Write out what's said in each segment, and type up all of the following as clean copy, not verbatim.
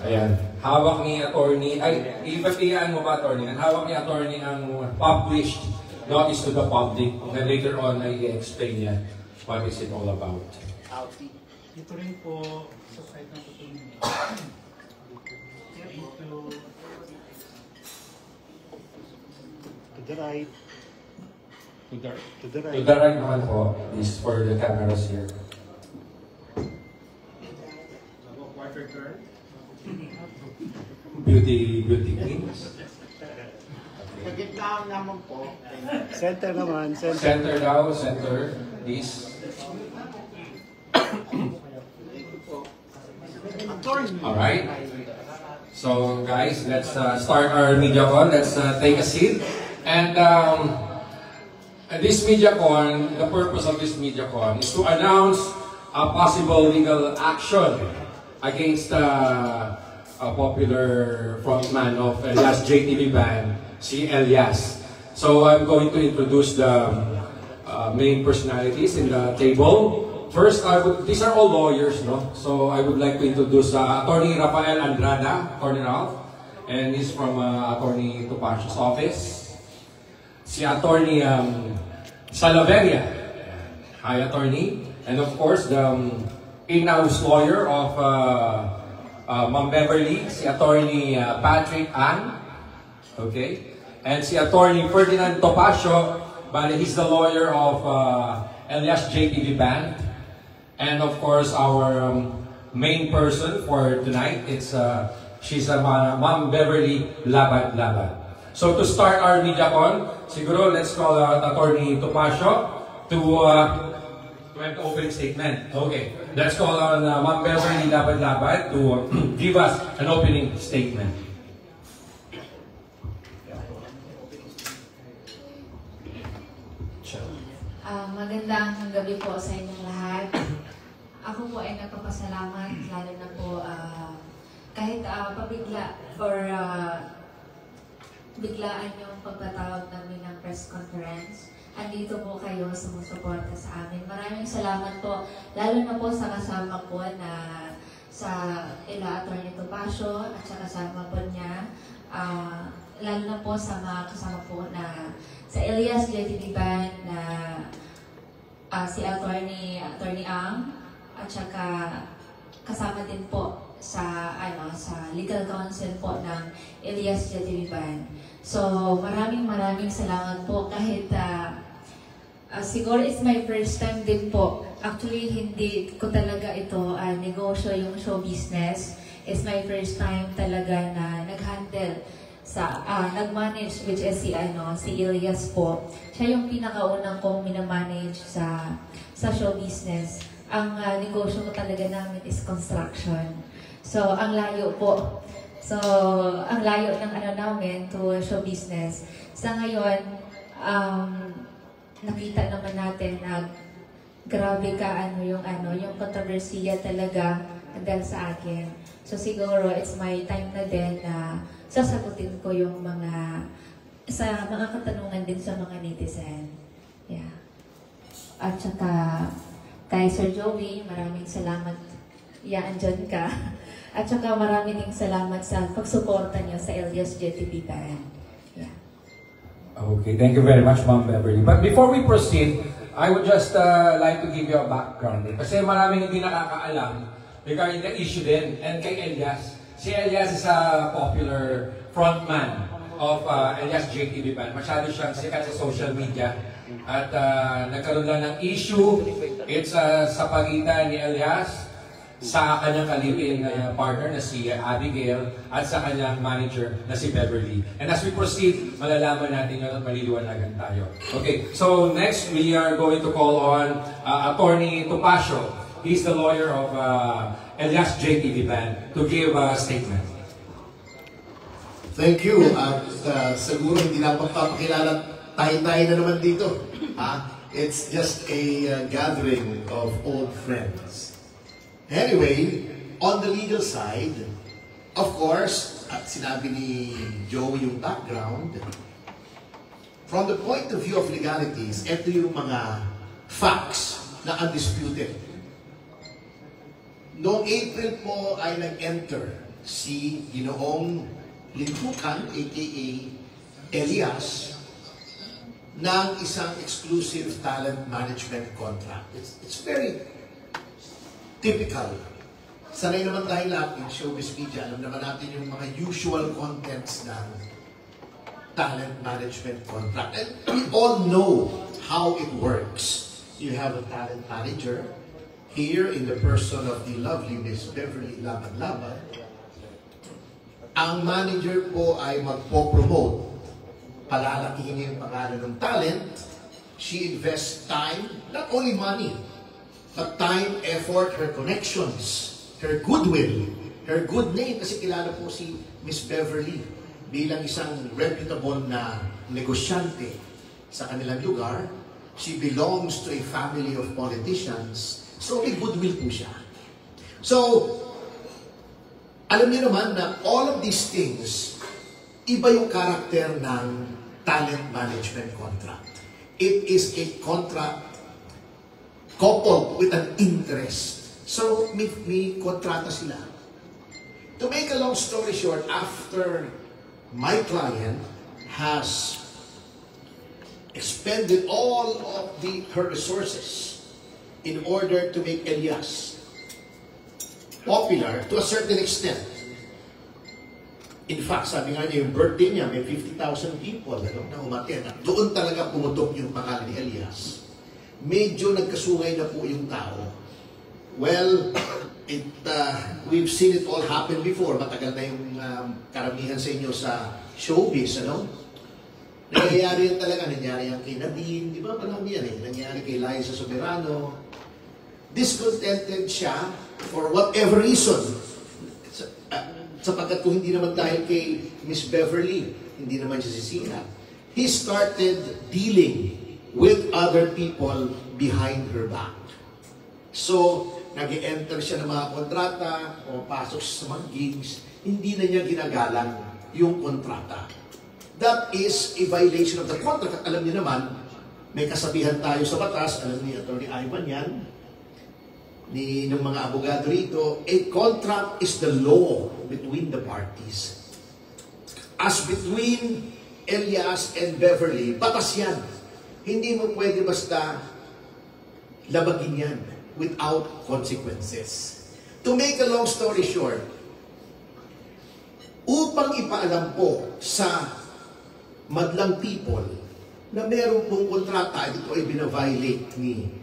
Ayan. Hawak ni attorney, ay, ipapiyaan mo ba attorney? Ang hawak ni attorney ang published notice to the public na later on ay i-explain niya what is it all about. Ito rin po sa site ng tutulong. To the right. To the right. To the right naman po is for the cameras here. Quarter turn. Beauty queens. Kagitnaan naman po. Center naman. Center daw, center. This. Alright. So guys, let's start our MediaCon. Let's take a seat. And this MediaCon, the purpose of this MediaCon is to announce a possible legal action against a popular frontman of Elias JTV band, si Elias. So I'm going to introduce the main personalities in the table. First, these are all lawyers, no? So I would like to introduce Attorney Rafael Andrada, Attorney Ralph, and he's from Attorney Topacio's office. Si Attorney Salaveria, hi Attorney, and of course the in-house lawyer of Ma'am Beverly, si Attorney Patrick Ang, okay, and si Attorney Ferdinand Topacio, bali he's the lawyer of Elias JTV band. And of course, our main person for tonight, she's Ma'am Beverly Laban. So to start our MediaCon, siguro let's call Attorney Topacio to make the opening statement. Okay, let's call on Ma'am Beverly Laban to give us an opening statement. Magandang gabi po sa inyong lahat. Ako po ay nagpapasalamat, lalo na po kahit pabigla or biglaan yung pagtatawag namin ng press conference. Andito po kayo sumusuporta sa amin. Maraming salamat po, lalo na po sa kasama ko na sa Attorney Topacio at sa kasama po niya. Lalo na po sa mga kasama po na sa Elias JTV band na si Attorney Ang at saka kasama din po sa sa legal counsel po ng Elias JTV band. So maraming salamat po kahit siguro it's my first time din po. Actually hindi ko talaga ito negosyo yung show business. It's my first time talaga na nag-handle sa nag-manage, which is si Elias po. Siya yung pinakaunang kong minamanage sa show business. Ang negosyo ko talaga namin is construction. So ang layo po. So ang layo ng namin to show business. Sa ngayon, nakita naman natin na grabe ka yung kontrobersiya talaga dahil sa akin. So siguro it's my time na din na sasagutin ko yung mga katanungan din sa mga netizen. Yeah. At saka kay Sir Joey, maraming salamat. Andyan ka. At saka maraming salamat sa pagsuporta niyo sa Elias JTV band. Yeah. Okay, thank you very much, Ma'am Beverly. But before we proceed, I would just like to give you a background. Kasi maraming hindi nakakaalam regarding the issue din. And kay Elias, si Elias is a popular frontman of Elias JTV band. Masyado siyang sikat sa social media. At nagkaroon lang ng issue. It's sa pagitan ni Elias sa kanyang kalipin partner na si Abigail at sa kanyang manager na si Beverly. And as we proceed, malalaman natin yun at maliliwanagan tayo. Okay, so next we are going to call on Attorney Topacio. He's the lawyer of Elias JTV band to give a statement. Thank you. At siguro hindi na papakilala tayo na naman dito. It's just a gathering of old friends. Anyway, on the legal side, of course, at sinabi ni Joey yung background, from the point of view of legalities, ito yung mga facts na undisputed. Noong April po ay nag-enter si Ginoong Lintukan, aka Elias, ng isang exclusive talent management contract. It's very typical. Sanay naman tayo lahat ng showbiz media. Alam naman natin yung mga usual contents ng talent management contract. And we all know how it works. You have a talent manager here in the person of the lovely Miss Beverly Laban-Laban. Ang manager po ay magpo-promote. Palalakihin niya yung pangalan ng talent. She invests time, not only money, but time, effort, her connections, her goodwill, her good name. Kasi kilala po si Miss Beverly bilang isang reputable na negosyante sa kanilang lugar. She belongs to a family of politicians. So may goodwill po siya. So, alam niyo naman na all of these things, iba yung karakter ng talent management contract. It is a contract coupled with an interest. So, may kontrata sila. To make a long story short, after my client has expended all of her resources in order to make Elias popular to a certain extent. In fact, sabi nga niya, yung birthday niya, may 50,000 people na umattend. Doon talaga pumutok yung pangalan ni Elias. Medyo nagkasungay na po yung tao. Well, we've seen it all happen before. Matagal na yung karamihan sa inyo sa showbiz, ano? Nangyayari yan talaga. Nangyayari yan kay Nadine. Di ba? Marami yan eh. Nangyayari kay Liza Soberano. Discontented siya for whatever reason. Sapagkat kung hindi naman dahil kay Miss Beverly, hindi naman siya sisira. He started dealing with other people behind her back. So, nag-enter siya ng mga kontrata o pasok sa mga gigs, hindi na niya ginagalang yung kontrata. That is a violation of the contract. At alam niyo naman, may kasabihan tayo sa batas, alam ni Atty. Ivan yan, ng mga abogado rito, a contract is the law between the parties. As between Elias and Beverly, batas yan. Hindi mo pwede basta labagin yan without consequences. To make a long story short, upang ipaalam po sa madlang people na meron pong kontrata, ito ay binaviolate ni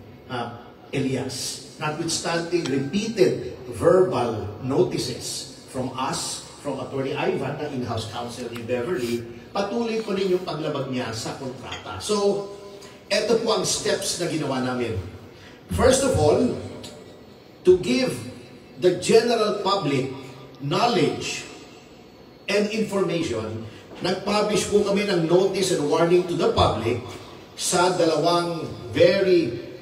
Elias. Notwithstanding repeated verbal notices from us, from Atty. Ivan, na in-house counsel ni Beverly, patuloy ko rin yung paglabag niya sa kontrata. So, ito po ang steps na ginawa namin. First of all, to give the general public knowledge and information, nag-publish po kami ng notice and warning to the public sa dalawang very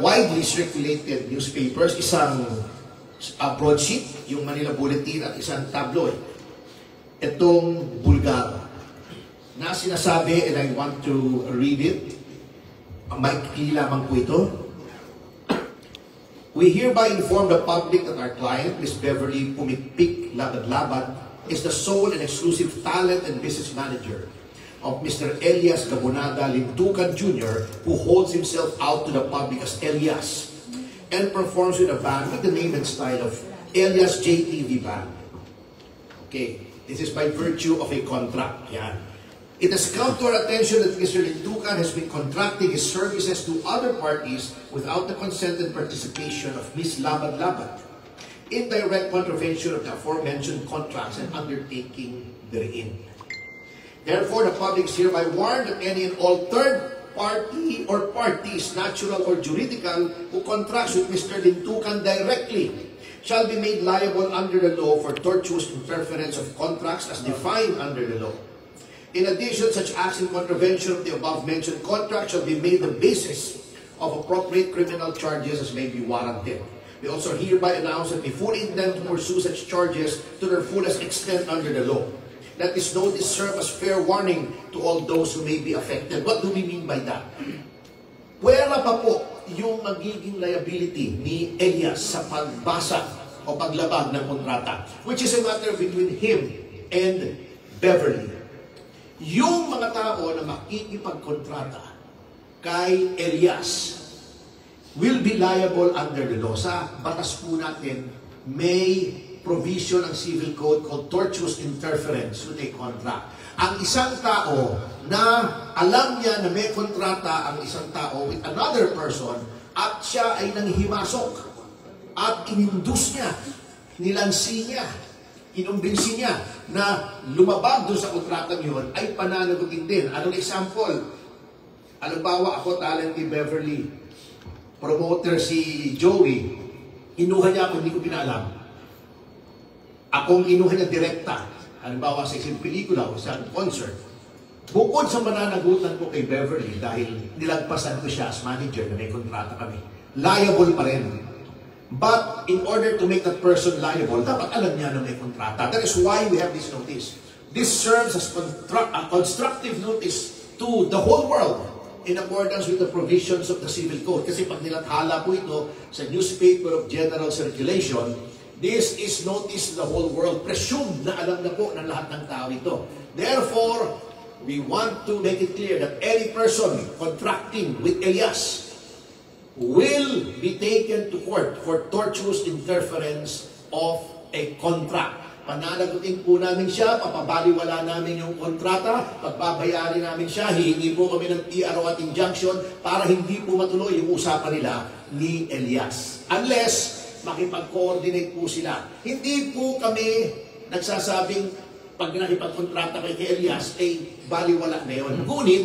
widely circulated newspapers, isang broadsheet, yung Manila Bulletin, at isang tabloid. Itong Bulgaro na sinasabi, and I want to read it, maikli lamang po ito. We hereby inform the public that our client, Ms. Beverly Pumipik Laban-Laban, is the sole and exclusive talent and business manager of Mr. Elias Gabonada Lintukan Jr., who holds himself out to the public as Elias and performs with a band with the name and style of Elias JTV Band. Okay, this is by virtue of a contract. Yan. It has come to our attention that Mr. Lintukan has been contracting his services to other parties without the consent and participation of Ms. Laban-Laban, in direct contravention of the aforementioned contracts and undertaking therein. Therefore, the public is hereby warned that any and all third party or parties, natural or juridical, who contracts with Mr. Lintukan directly shall be made liable under the law for tortious interference of contracts as defined under the law. In addition, such acts in contravention of the above-mentioned contract shall be made the basis of appropriate criminal charges as may be warranted. We also hereby announce that we fully intend to pursue such charges to their fullest extent under the law. Let this notice serve as fair warning to all those who may be affected. What do we mean by that? Wala pa po yung magiging liability ni Elias sa pagbasa o paglabag ng kontrata, which is a matter between him and Beverly. Yung mga tao na makikipagkontrata kay Elias will be liable under the law. Sa batas po natin, may provision ng civil code called tortious interference with a contract. Ang isang tao na alam niya na may kontrata ang isang tao with another person at siya ay nanghimasok at inindus niya, nilansi niya, inumbinsi niya na lumabag doon sa kontratang yun, ay pananagutin din. Anong example? Halimbawa, ako talent ni Beverly, promoter si Joey, inuha niya ako, hindi ko pinaalam. Akong inuha niya direkta. Halimbawa sa isang pelikula o sa concert. Bukod sa mananagutan ko kay Beverly dahil nilagpasan ko siya as manager na may kontrata kami, liable pa rin. But in order to make that person liable, dapat alam niya na may kontrata. That is why we have this notice. This serves as a constructive notice to the whole world in accordance with the provisions of the Civil Code. Kasi pag nilathala po ito sa newspaper of general circulation, this is notice to the whole world. Presumed na alam na po ng lahat ng tao ito. Therefore, we want to make it clear that any person contracting with Elias will be taken to court for tortious interference of a contract. Pananagutin po namin siya, papabaliwala namin yung kontrata, pagbabayari namin siya, hihingi po kami ng TRO at injunction para hindi po matuloy yung usapan nila ni Elias. Unless makipag-coordinate po sila. Hindi po kami nagsasabing pag nakipag-kontrata kay Elias, ay baliwala na yun. Ngunit,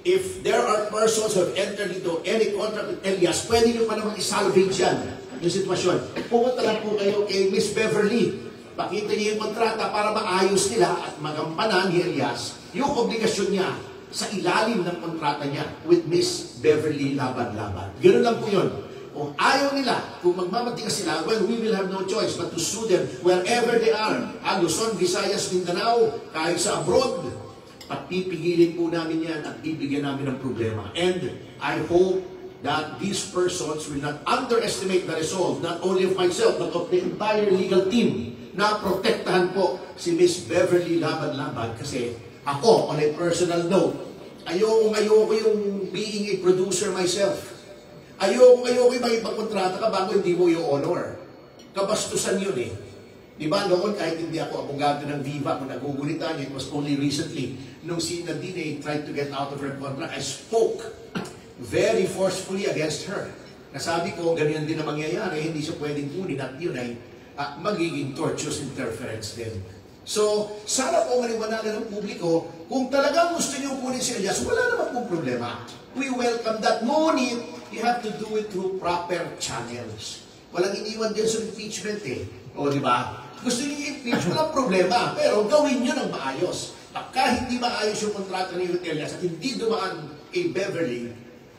if there are persons who have entered into any contract with Elias, pwede nyo pa naman isalvage yan, yung sitwasyon. Pumunta lang po kayo kay Miss Beverly. Pakita niyo yung kontrata para maayos nila at magampanan ni Elias yung obligasyon niya sa ilalim ng kontrata niya with Miss Beverly Laban-Laban. Ganoon lang po yun. Kung ayaw nila, kung magmamatigas sila, well, we will have no choice but to sue them wherever they are. Luzon, Visayas, Mindanao, kahit sa abroad, pipigilin po namin yan at bibigyan namin ng problema. And I hope that these persons will not underestimate the resolve, not only of myself, but of the entire legal team, na protektahan po si Miss Beverly Laban-Laban. Kasi ako, on a personal note, ayoko yung being a producer myself. Ayoko yung makipagkontrata ka bago hindi mo yung honor. Kabastusan yun eh. Diba noon, kahit hindi ako abogado ng Viva, kung nagugulitan, it was only recently, nung si Nadine tried to get out of her contract, I spoke very forcefully against her. Nasabi ko, ganyan din na mangyayari, hindi siya pwedeng kunin at yun ay magiging tortious interference din. So, sana po maliwanagan ng publiko, kung talagang gusto niyo kunin si Elias, wala naman pong problema. We welcome that. Ngunit, you have to do it through proper channels. Walang iniwan din sa impeachment eh. O, di ba? Gusto niyo i-impeach, walang problema. Pero gawin niyo ng maayos. Pagka hindi maayos yung kontrata ni Elias at hindi dumaan kay Beverly,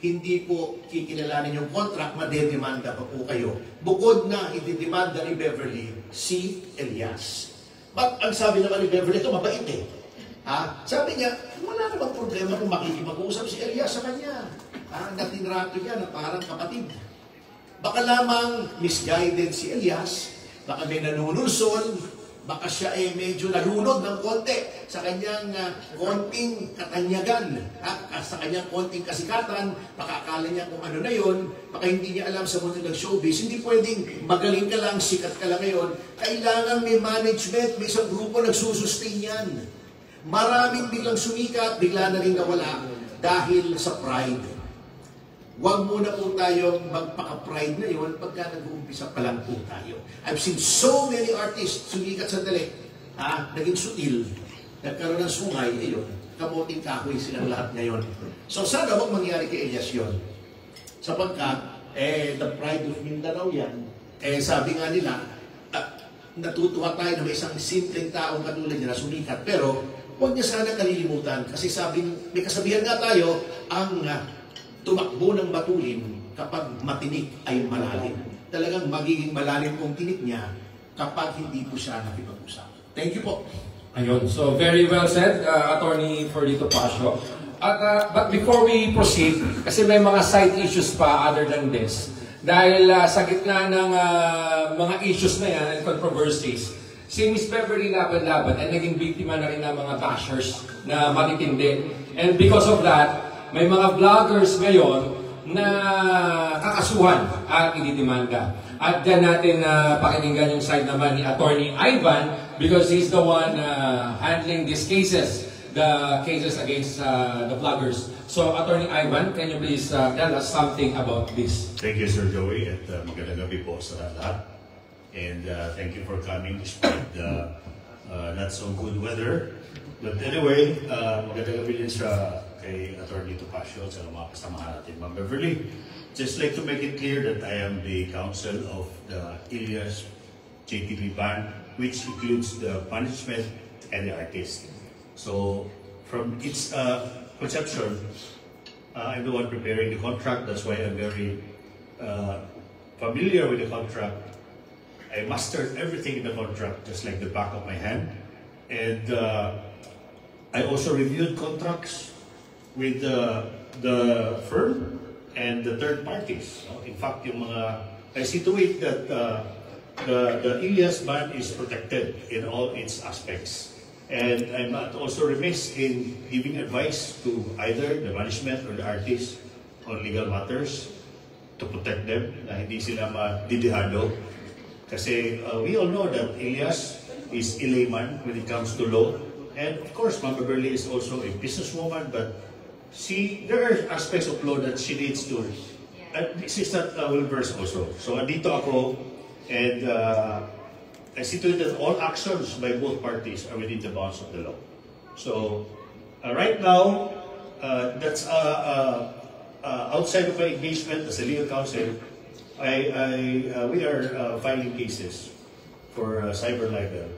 hindi po kikilalanin yung contract, madedemanda pa po kayo. Bukod na ididemanda ni Beverly si Elias. But ang sabi naman ni Beverly, ito mabait eh. Sabi niya, wala namang problema kung makikipag-usap si Elias sa kanya. Natinrato niya na parang kapatid. Baka lamang misguided si Elias, baka may nanunulsol, baka siya ay medyo nalunod ng konti sa kanyang konting katanyagan, sa kanyang konting kasikatan, baka akala niya kung ano na yun, baka hindi niya alam sa mundo ng showbiz. Hindi pwedeng magaling ka lang, sikat ka lang ngayon. Kailangan may management, may isang grupo nagsusustain yan. Maraming biglang sumikat, bigla na rin nawala dahil sa pride. Huwag muna po tayong magpaka-pride na yun pagka nag-uumpisa pa lang po tayo. I've seen so many artists sumikat sandali, naging sutil, nagkaroon ng sungay, ayun, kamuting kahoy silang lahat ngayon. So sana wag mangyari kay Elias yun. Sapagkat, the pride of Mindanao yan, sabi nga nila, natutuwa tayo na may isang simpleng taong katulad niya na sumikat, pero huwag niya sana kalilimutan, kasi may kasabihan nga tayo, ang tumakbo ng matulin kapag matinik ay malalim. Talagang magiging malalim kung tinik niya kapag hindi po siya nakipag-usap. Thank you po. Ayun. So, very well said, Attorney Ferlito Pasio. But before we proceed, kasi may mga side issues pa other than this, Dahil sa gitna ng mga issues na yan and controversies, si Miss Beverly laban-laban ay naging biktima na rin ng mga bashers na matitindi. And because of that, may mga vloggers ngayon na kakasuhan at ididimanda. At dyan natin pakinggan yung side naman ni Attorney Ivan because he's the one handling these cases, the cases against the vloggers. So, Attorney Ivan, can you please tell us something about this? Thank you, Sir Joey, at magandang gabi po sa lahat. And thank you for coming despite the not so good weather. But anyway, magandang gabi din sa kay Attorney Topacio at sa mga kasamahan natin. Ma'am Beverly, just like to make it clear that I am the counsel of the Ilias JTV Band, which includes the management and the artist. So, from its conception, I'm the one preparing the contract. That's why I'm very familiar with the contract. I mastered everything in the contract, just like the back of my hand. And I also reviewed contracts with the firm and the third parties. In fact, I see to it that the Ilias Band is protected in all its aspects. And I'm not also remiss in giving advice to either the management or the artists on legal matters to protect them, na hindi sila madidihado. Kasi we all know that Ilias is a layman when it comes to law. And of course, Ma'am Beverly is also a businesswoman, but there are aspects of law that she needs to, and this is not well-versed also. So, andito ako, and I see to it that all actions by both parties are within the bounds of the law. So, right now, that's outside of my engagement as a legal counsel, we are filing cases for cyber libel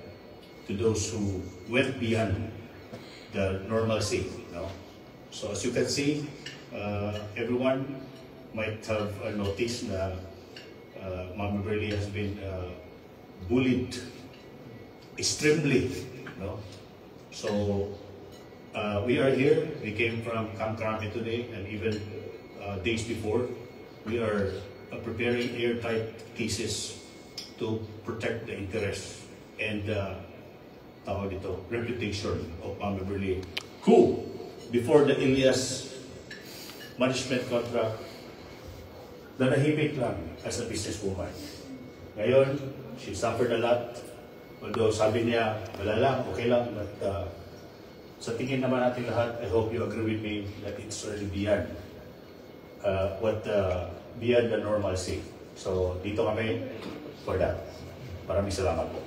to those who went beyond the normalcy. So as you can see, everyone might have noticed that Ma'am Beverly has been bullied extremely. So we are here. We came from Camp Crame today, and even days before, we are preparing airtight cases to protect the interests and reputation of Ma'am Beverly, who, before the Ilias management contract, nanahimik lang as a businesswoman. Ngayon, she suffered a lot. Although sabi niya, wala lang, okay lang. But sa tingin naman natin lahat, I hope you agree with me that it's already beyond beyond the normalcy. So, dito kami for that. Maraming salamat po.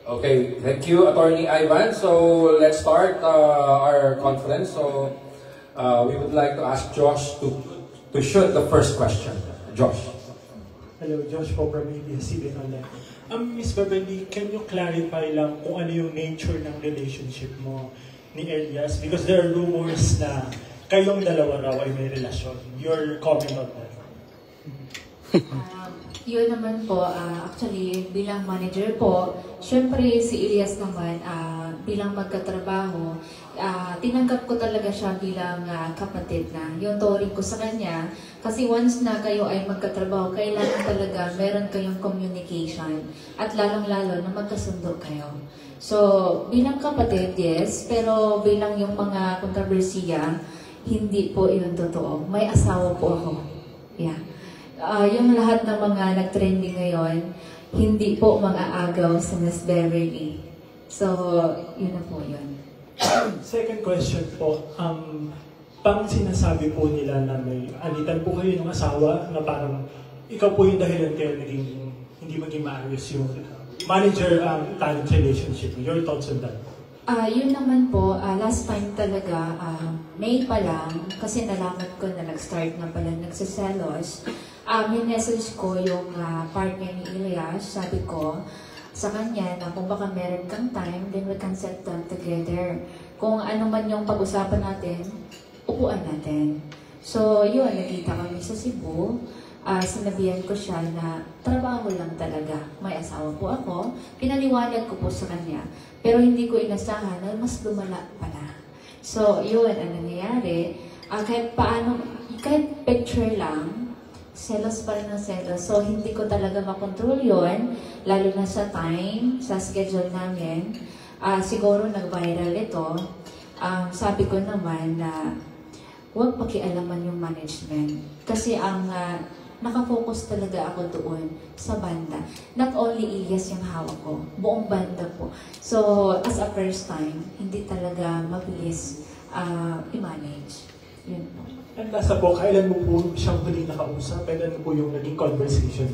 Okay, thank you, Attorney Ivan. So let's start our conference. So we would like to ask Josh to shoot the first question. Josh. Hello, Josh po from ABS-CBN Online. Miss Beverly, can you clarify lang kung ano yung nature ng relationship mo ni Elias? Because there are rumors na kayong dalawa raw ay may relasyon. Your comment on that? Yun naman po, actually, bilang manager po, syempre si Elias naman, bilang magkatrabaho, tinanggap ko talaga siya bilang kapatid na. Yung turing ko sa kanya, kasi once na kayo ay magkatrabaho, kailangan talaga meron kayong communication at lalong-lalo na magkasundo kayo. So, bilang kapatid, yes, pero bilang yung mga kontrobersiya, hindi po yun totoo. May asawa po ako. Yeah. Yung lahat ng mga nag-trending ngayon, hindi po mga agaw sa Miss Beverly. So, yun na po yun. Second question po, pang sinasabi po nila na may alitan po kayo ng asawa na parang ikaw po yung dahilan kaya hindi maging maayos yung manager-talent relationship. Your thoughts on that? Yun naman po, last time talaga, May pa lang, kasi nalaman ko na nag-start na pala nagsiselos. Min-message ko yung partner ni Elias, sabi ko sa kanya na kung baka meron kang time, then we can set them together. Kung ano man yung pag-usapan natin, upuan natin. So yun, nakita kami sa Cebu. Sinabihan ko siya na trabaho lang talaga. May asawa po ako. Pinaliwanag ko po sa kanya. Pero hindi ko inasahan na mas lumala pala. So, yun ang nangyayari. Kahit picture lang, selos pa rin ng selos. So, hindi ko talaga makontrol yun, lalo na sa time, sa schedule namin. Siguro nag-viral ito. Sabi ko naman na huwag pakialaman yung management. Kasi ang nakafocus talaga ako doon sa banda. Not only Ilyas yung hawak ko, buong banda po. So, as a first time, hindi talaga mabilis i-manage. Yun po. And nasa po, kailan mo po siyang huli nakausap? Kailan po yung naging conversation?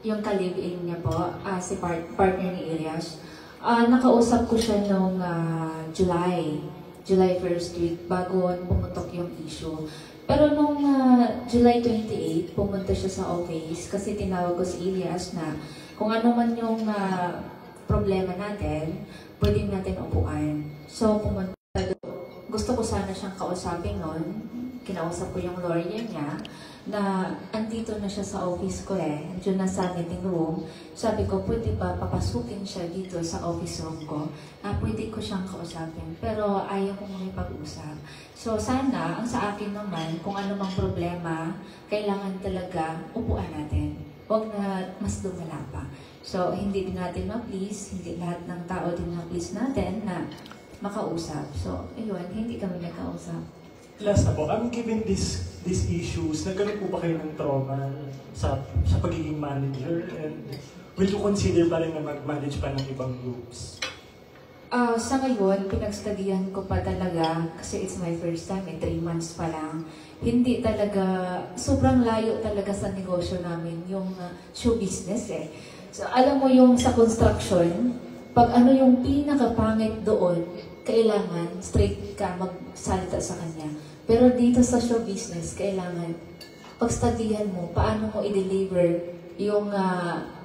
Yung ka-live-in niya po, si partner ni Ilyas, nakausap ko siya noong July 1st week, bago pumutok yung issue. Pero nung July 28, pumunta siya sa office kasi tinawag ko si Ilyas na kung ano man yung problema natin, pwede natin upuan. So pumunta doon. Gusto ko sana siyang kausapin noon. Kinausap ko yung lawyer niya na andito na siya sa office ko Diyan na sa meeting room. Sabi ko, pwede ba papasukin siya dito sa office room ko? Pwede ko siyang kausapin. Pero ayaw ko makipag-usap. So sana, ang sa akin naman, kung ano mang problema, kailangan talaga upuan natin. Huwag na mas lumala pa. So hindi din natin ma-please, hindi lahat ng tao din ma-please natin na makausap. So, ayun, hindi kami nakausap. Last na po, given these issues, nagkaroon po ba kayo ng trauma sa pagiging manager? And will you consider pa rin na mag-manage pa ng ibang groups? Sa ngayon, pinag-studian ko pa talaga kasi it's my first time, 3 months pa lang. Hindi talaga, sobrang layo talaga sa negosyo namin, yung show business So, alam mo yung sa construction, pag ano yung pinakapangit doon, kailangan straight ka magsalita sa kanya. Pero dito sa show business, kailangan pagstudihan mo paano mo i-deliver yung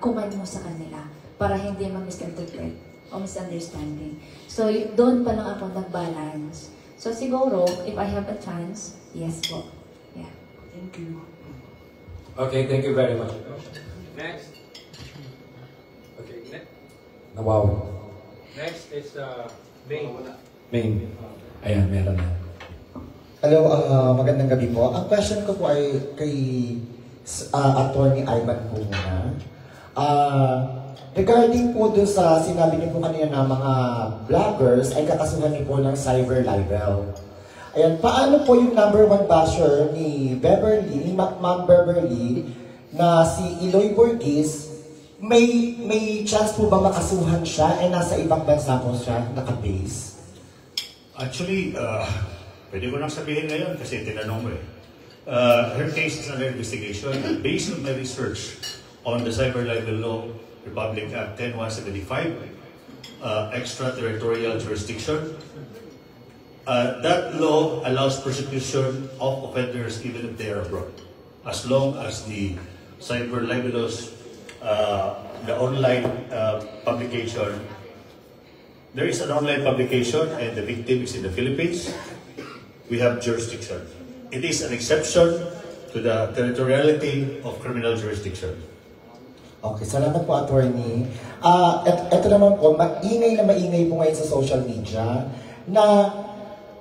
command mo sa kanila para hindi ma-misinterpret o misunderstanding. So, doon pa lang ako nag-balance. So, siguro, if I have a chance, yes po. Yeah. Thank you. Okay, thank you very much. Next. Okay, next. Wow. Next is Maine. Main. Ayan, meron na. Hello, magandang gabi po. Ang question ko po ay kay Attorney Ivan po muna. Regarding po doon sa sinabi niyo po kanina na mga vloggers ay kakasuhan niyo po ng cyber libel. Ayan, paano po yung #1 basher ni Beverly, ni Ma'am Beverly, na si Eloy Burgis, may chance po ba makasuhan siya ay nasa ibang bansa po siya naka-base? Actually, pwede ko nang sabihin ngayon kasi tinanong mo her case is under investigation. Based on my research on the Cyber Libel Law, Republic Act 10175, extraterritorial jurisdiction, that law allows prosecution of offenders even if they are abroad, as long as the cyber libelous, the online publication. There is an online publication and the victim is in the Philippines. We have jurisdiction. It is an exception to the territoriality of criminal jurisdiction. Okay, salamat po, Attorney. Ito naman po, maingay po ngayon sa social media na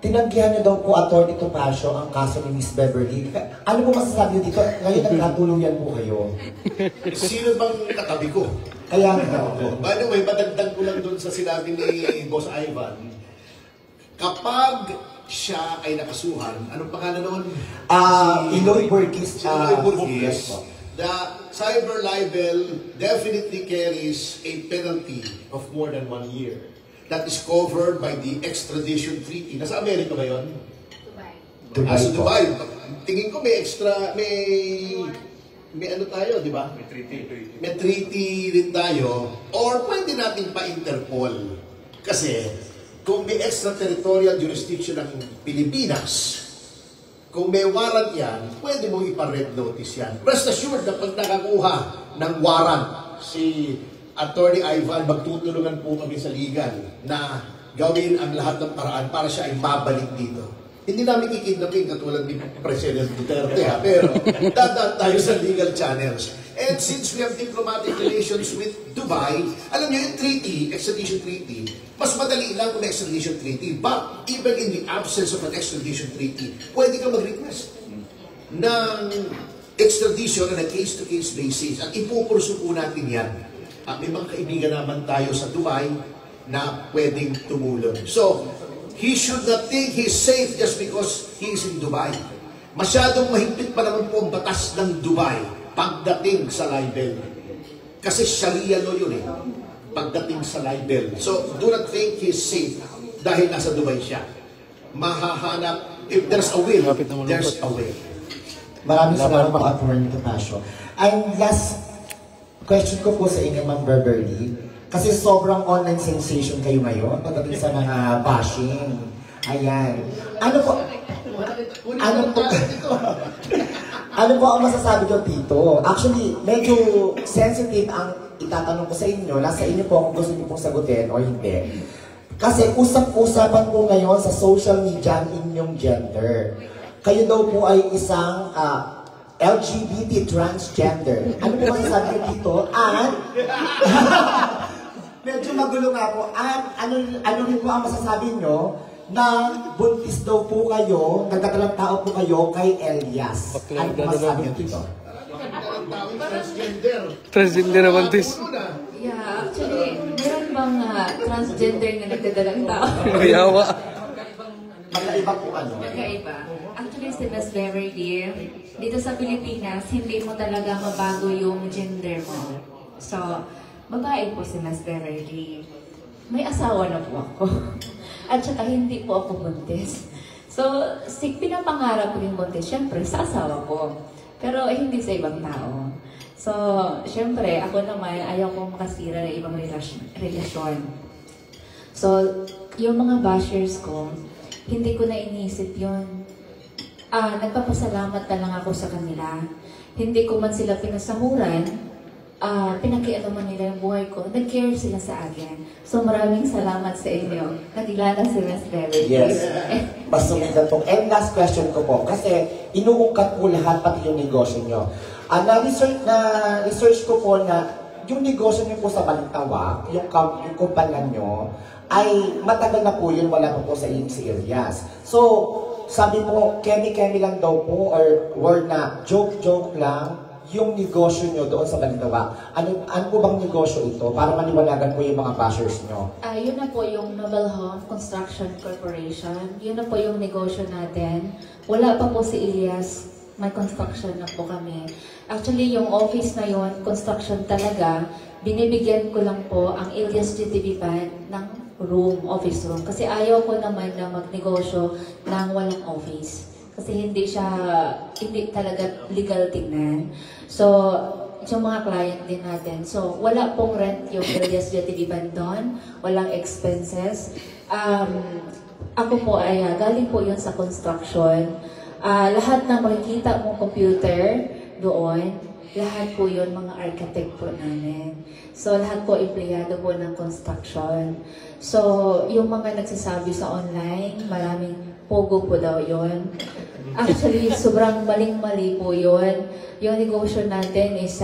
tinanggihan niyo daw po, Attorney Topacio, ang kaso ni Miss Beverly. Ano po masasabi niyo dito? Ngayon nagkatuluyan po kayo. Sino bang katabi ko? Kaya nga. By the way, madagdag ko lang doon sa sinabi ni Boss Ivan, kapag siya ay nakasuhan, anong pangalan noon? Eloy Burgis. Si Eloy Burgis. The cyber libel definitely carries a penalty of more than 1 year. That is covered by the extradition treaty. Nasa Amerika ba yun? Dubai. Sa Dubai. Tingin ko may extra, may ano tayo, di ba? May treaty rin tayo. Or pwede natin pa-Interpol. Kasi, kung may extraterritorial jurisdiction ng Pilipinas, kung may warrant yan, pwede mong ipa-red notice yan. Rest assured na pag nakakuha ng warrant, si Attorney Ivan, magtutulungan po kami sa legal na gawin ang lahat ng paraan para siya ay mabalik dito. Hindi namin kikidnapin katulad ni President Duterte, pero dadaan tayo sa legal channels. And since we have diplomatic relations with Dubai, alam niyo yung treaty, extradition treaty, mas madali lang kung extradition treaty. But even in the absence of an extradition treaty, pwede ka mag-request. ng extradition on a case-to-case basis. At ipupurso po natin yan. At may mga kaibigan naman tayo sa Dubai na pwedeng tumulong. So, he should not think he's safe just because he is in Dubai. Masyadong mahigpit pa naman po ang batas ng Dubai pagdating sa libel. Kasi Sharia law yun pagdating sa libel. So, do not think he's safe dahil nasa Dubai siya. Mahahanap, if there's a will, there's a way. Maraming salamat po, Attorney Topacio. Ang last question ko po sa inyo, Ma'am Beverly, kasi sobrang online sensation kayo ngayon pagdating sa mga bashing. Ayan. Ano po ang masasabi ko dito? Actually, medyo sensitive ang itatanong ko sa inyo. Nasa inyo po kung gusto niyo pong sagutin o hindi. Kasi usap-usapan po ngayon sa social media ang inyong gender. Kayo daw po ay isang LGBT transgender. Ano po masasabi niyo dito? At medyo magulo nga po. At ano rin po ang masasabi niyo na buntis daw po kayo, nagdadalang tao po kayo kay Elias. Ano po masasabi niyo dito? Transgender naman, Tis. Yeah, actually, meron bang transgender na nagdadalang tao? Kayawa. Magkaiba po ano? Magkaiba. Actually, si Miss Beverly, dito sa Pilipinas, hindi mo talaga mabago yung gender mo. So, babae po si Miss Beverly. May asawa na po ako. At saka hindi po ako buntis. So, pinapangarap ko yung buntis, syempre, sa asawa ko. Pero hindi sa ibang tao. So, syempre, ako naman, ayaw kong makasira ng ibang relasyon. So, yung mga bashers ko, hindi ko na inisip yun. Nagpapasalamat na lang ako sa kanila. Hindi ko man sila pinasahuran, pinakialaman nila yung buhay ko. Nag-care sila sa akin. So maraming salamat sa inyo. Nakilala si Miss Beverly. Yes. Basta may po. And last question ko po, kasi inuungkat po lahat pati yung negosyo nyo. Na-research ko po na yung negosyo nyo po sa Balintawak, yung kumpanya nyo, ay matagal na po yun, wala pa po sa Elias. So, sabi po, kemi-kemi lang daw po, or word na joke-joke lang, yung negosyo nyo doon sa Balintawak. Ano po bang negosyo ito? Para maniwalagan po yung mga bashers nyo. Yun na po yung Noble Home Construction Corporation. Yun na po yung negosyo natin. Wala pa po si Elias. May construction na po kami. Actually, yung office na yun, construction talaga, binibigyan ko lang po ang Elias GTV Band ng office room. Kasi ayaw ko naman na magnegosyo ng walang office. Kasi hindi talaga legal tingnan. So, yung mga client din natin. So, wala pong rent yung Elias GTV Band doon. Walang expenses. Ako po ay galing po yun sa construction. Lahat na makikita mong computer doon, lahat po yun mga architect po namin. So, lahat po empleyado po ng construction. So, yung mga nagsasabi sa online, maraming pogo po daw yun. Actually, sobrang maling-mali po yun. Yung negosyo natin is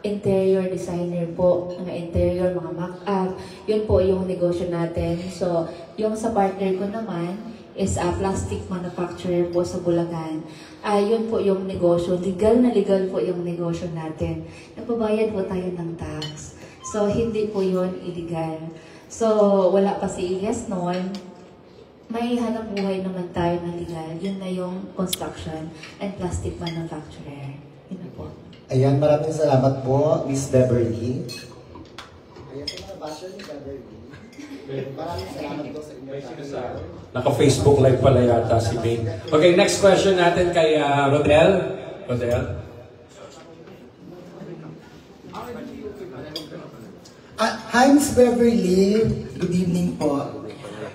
interior designer po, mga interior, mga mock-up. Yun po yung negosyo natin. So, yung sa partner ko naman is plastic manufacturer po sa Bulacan. Yun po yung negosyo. Legal na legal po yung negosyo natin. Nagbabayad po tayo ng tax. So, hindi po yun illegal. So, wala pa si Elias noon. May hanap buhay naman tayo na legal. Yun na yung construction and plastic manufacturer. Yun na po. Ayan, maraming salamat po, Miss Beverly. Ayan po mga basher ni Beverly. Maraming salamat po sa inyo. Naka-Facebook live pala yata si May. Okay, next question natin kay Rodel. Rodel? Hi, Miss Beverly. Good evening po.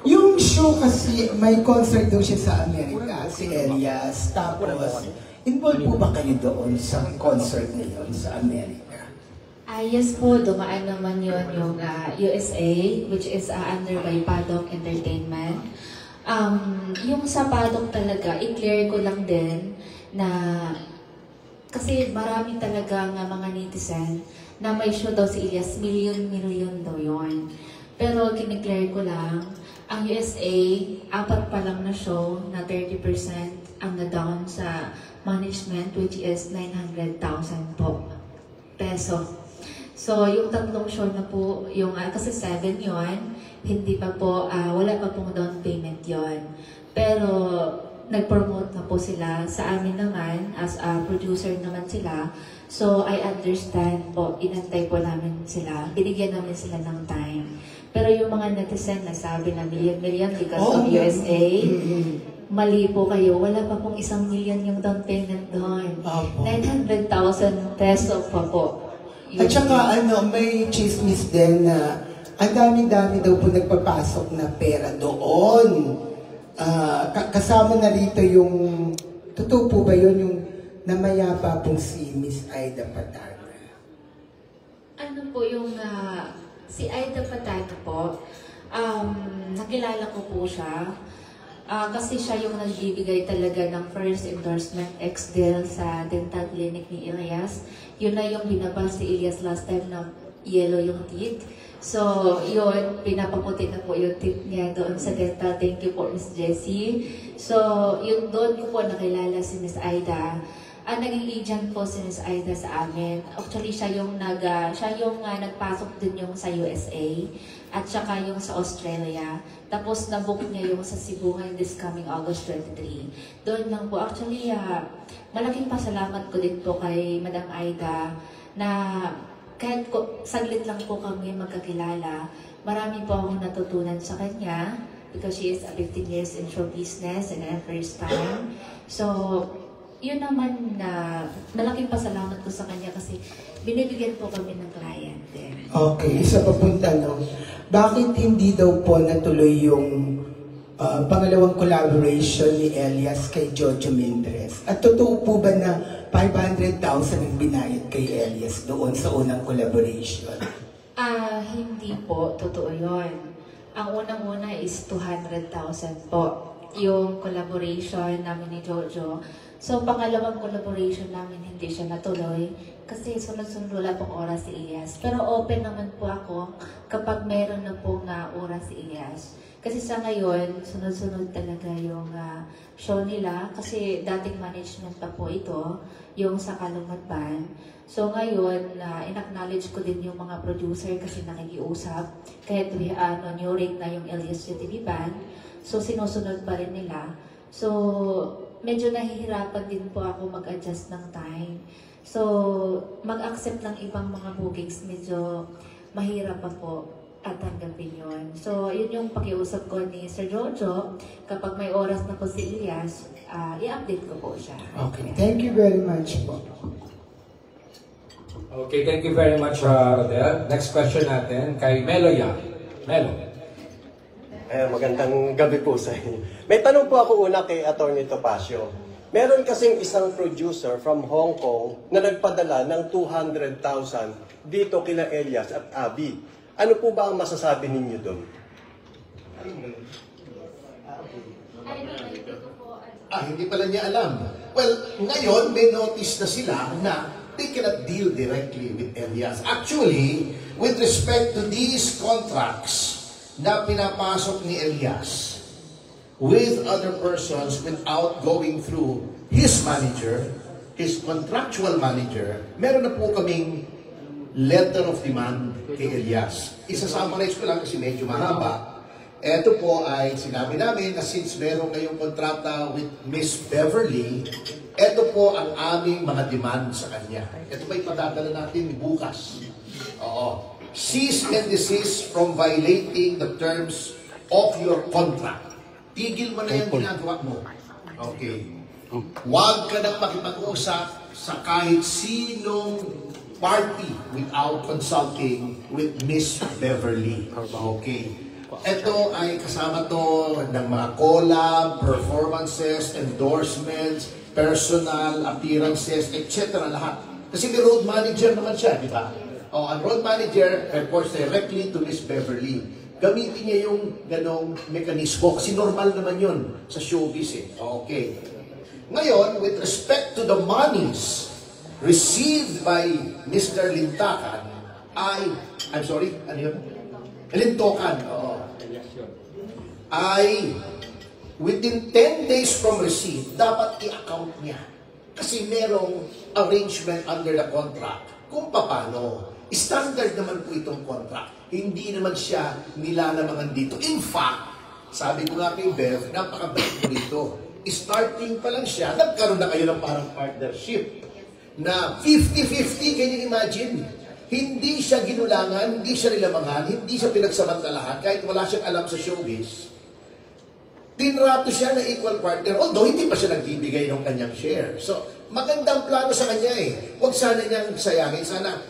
Yung show kasi, may concert daw siya sa Amerika, si Elias. Tapos, involved po ba kayo doon sa concert na yun sa Amerika? Yes po, dumaan naman yun yung USA, which is under by Paddock Entertainment. Yung sa Paddock talaga, i-clear ko lang din na kasi marami talaga nga mga netizen na may show daw si Elias, million daw yun. Pero kiniklear ko lang, ang USA, 4 pa lang na show na 30% ang na-down sa management, which is 900,000 po peso. So, yung tatlong show na po, kasi 7 yon, hindi pa po, wala pa pong down payment yon. Pero, nag-promote na po sila. Sa amin naman, as a producer naman sila. So, I understand po, inantay po namin sila. Binigyan namin sila ng time. Pero yung mga netizen na sabi na million because of USA, mali po kayo. Wala pa pong 1 million yung down payment doon. 900,000 peso pa po. At saka may chismis din na ang dami-dami daw po nagpapasok na pera doon. Kasama na rito yung, totoo po ba yun, yung namayapa pong si Miss Aida Patana? Ano po yung, si Aida Patana po, nakilala ko po siya. Kasi siya yung nagbibigay talaga ng first endorsement ex-deal sa dental clinic ni Elias. Yun na yung binabas si Elias last time na yellow yung teeth. So, yun, pinapaputi na po yung teeth niya doon sa dental. Thank you po, Miss Jessie. So, yun doon ko po nakilala si Miss Aida. Naging agent po si Miss Aida sa amin. Actually, siya yung nagpasok din yung sa USA at saka yung sa Australia. Tapos, nabook niya yung sa Cebu ngayon this coming August 23. Doon lang po. Actually, malaking pasalamat ko din po kay Madam Aida na kahit saglit lang po kami magkakilala, marami po akong natutunan sa kanya because she is 15 years in show business and her first time. So, yun naman na malaking pasalamat ko sa kanya kasi binibigyan po kami ng client din. Okay, isa pa pong tanong. Bakit hindi daw po natuloy yung pangalawang collaboration ni Elias kay Jojo Mendrez? At totoo po ba na 500,000 ang binayad kay Elias doon sa unang collaboration? Hindi po. Totoo yun. Ang unang-una is 200,000 po. Yung collaboration namin ni Jojo. So, pangalawang collaboration namin hindi siya natuloy kasi sunod-sunod wala pong oras si Elias. Pero open naman po ako kapag meron na pong oras si Elias. Kasi sa ngayon, sunod-sunod talaga yung show nila kasi dating management pa po ito, yung sa Kalumat Band. So ngayon, in-acknowledge ko din yung mga producer kasi nakikiusap. Kahit new rate na yung Elias GTV Band, so sinusunod pa rin nila. So, medyo nahihirapan din po ako mag-adjust ng time. So, mag-accept ng ibang mga bookings, medyo mahirap pa po at tanggapin yun. So, yun yung pakiusap ko ni Sir Jojo. Kapag may oras na po si Elias, i-update ko po siya. Okay, thank you very much po. Okay, thank you very much, Rodel. Next question natin kay Melo Yang. Melo. Magandang gabi po sa inyo. May tanong po ako una kay Atty. Topacio. Meron kasing isang producer from Hong Kong na nagpadala ng 200,000 dito kina Elias at Abby. Ano po ba ang masasabi ninyo doon? Hindi pala niya alam. Well, ngayon may notice na sila na they cannot deal directly with Elias. Actually, with respect to these contracts na pinapasok ni Elias with other persons without going through his manager, his contractual manager, meron na po kaming letter of demand kay Elias. Isa-summarize ko lang kasi medyo mahaba. Ito po ay sinabi namin na since meron kayong kontrata with Miss Beverly, ito po ang aming mga demand sa kanya. Ito pa ipadadala natin bukas. Oo. Cease and desist from violating the terms of your contract. Tigil mo na yung ginagawa mo. Okay. Huwag ka nang makipag-usap sa kahit sinong party without consulting with Miss Beverly. Okay. Ito ay kasama to ng mga collab, performances, endorsements, personal appearances, etc. lahat. Kasi may road manager naman siya, di ba? Ang road manager reports directly to Miss Beverly. Gamitin niya yung ganong mekanismo kasi normal naman yun sa showbiz eh. Okay. Ngayon, with respect to the monies received by Mr. Lintakan Lintokan, ay within 10 days from receipt, dapat i-account niya Kasi merong arrangement under the contract kung paano. Standard naman po itong contract. Hindi naman siya nilalamangan dito. In fact, sabi ko nga kay Bev, napakabait po dito. Starting pa lang siya, nagkaroon na kayo ng parang partnership na 50-50, can you imagine? Hindi siya ginulangan, hindi siya nilamangan, hindi siya pinagsamantalahan, kahit wala siyang alam sa showbiz. Tinrato siya na equal partner, although hindi pa siya nagbibigay ng kanyang share. So, magandang plano sa kanya eh. Huwag sana niyang sayangin. Sana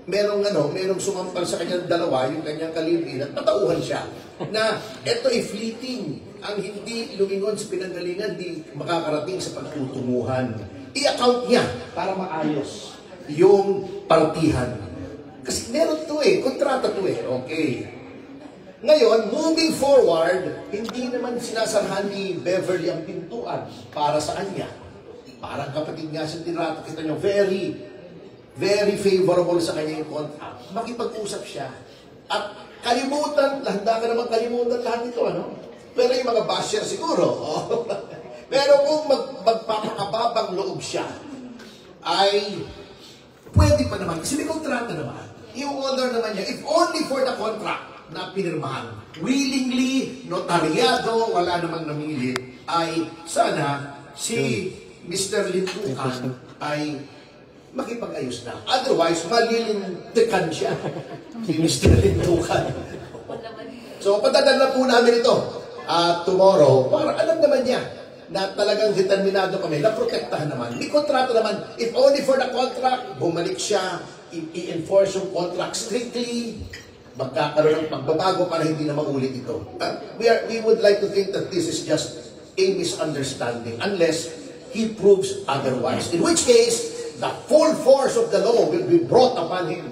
merong sumampal sa kanyang dalawa, yung kanyang kalibin, at patauhan siya na eto ay fleeting. Ang hindi lumingon sa pinanggalingan, di makakarating sa pagtutunguhan. I-account niya para maayos yung partihan. Kasi meron to eh, kontrata to eh. Okay. Ngayon, moving forward, hindi naman sinasarhan ni Beverly ang pintuan para sa kanya. Parang kapatid nga siya tinrato, kita nyo, very, very favorable sa kanya yung contract. Makipag-usap siya. At kalimutan, handa ka naman kalimutan lahat ito, ano? Pero yung mga basher siguro. Oh. Pero kung magpapakababang loob siya, ay pwede pa naman. Kasi may kontrata naman. Yung order naman niya, if only for the contract na pinirmahan, willingly, notaryado, wala namang namili, ay sana si Mr. Lintukan ay makipag-ayos na. Otherwise, malilintikan siya si Mr. Lintukan. So, padadala po namin ito tomorrow para alam naman niya na talagang determinado kami, na protektahan naman. May kontrata naman, if only for the contract, bumalik siya, i-enforce yung contract strictly, magkakaroon ng pagbabago para hindi na maulit ito. We would like to think that this is just a misunderstanding unless he proves otherwise. In which case, the full force of the law will be brought upon him.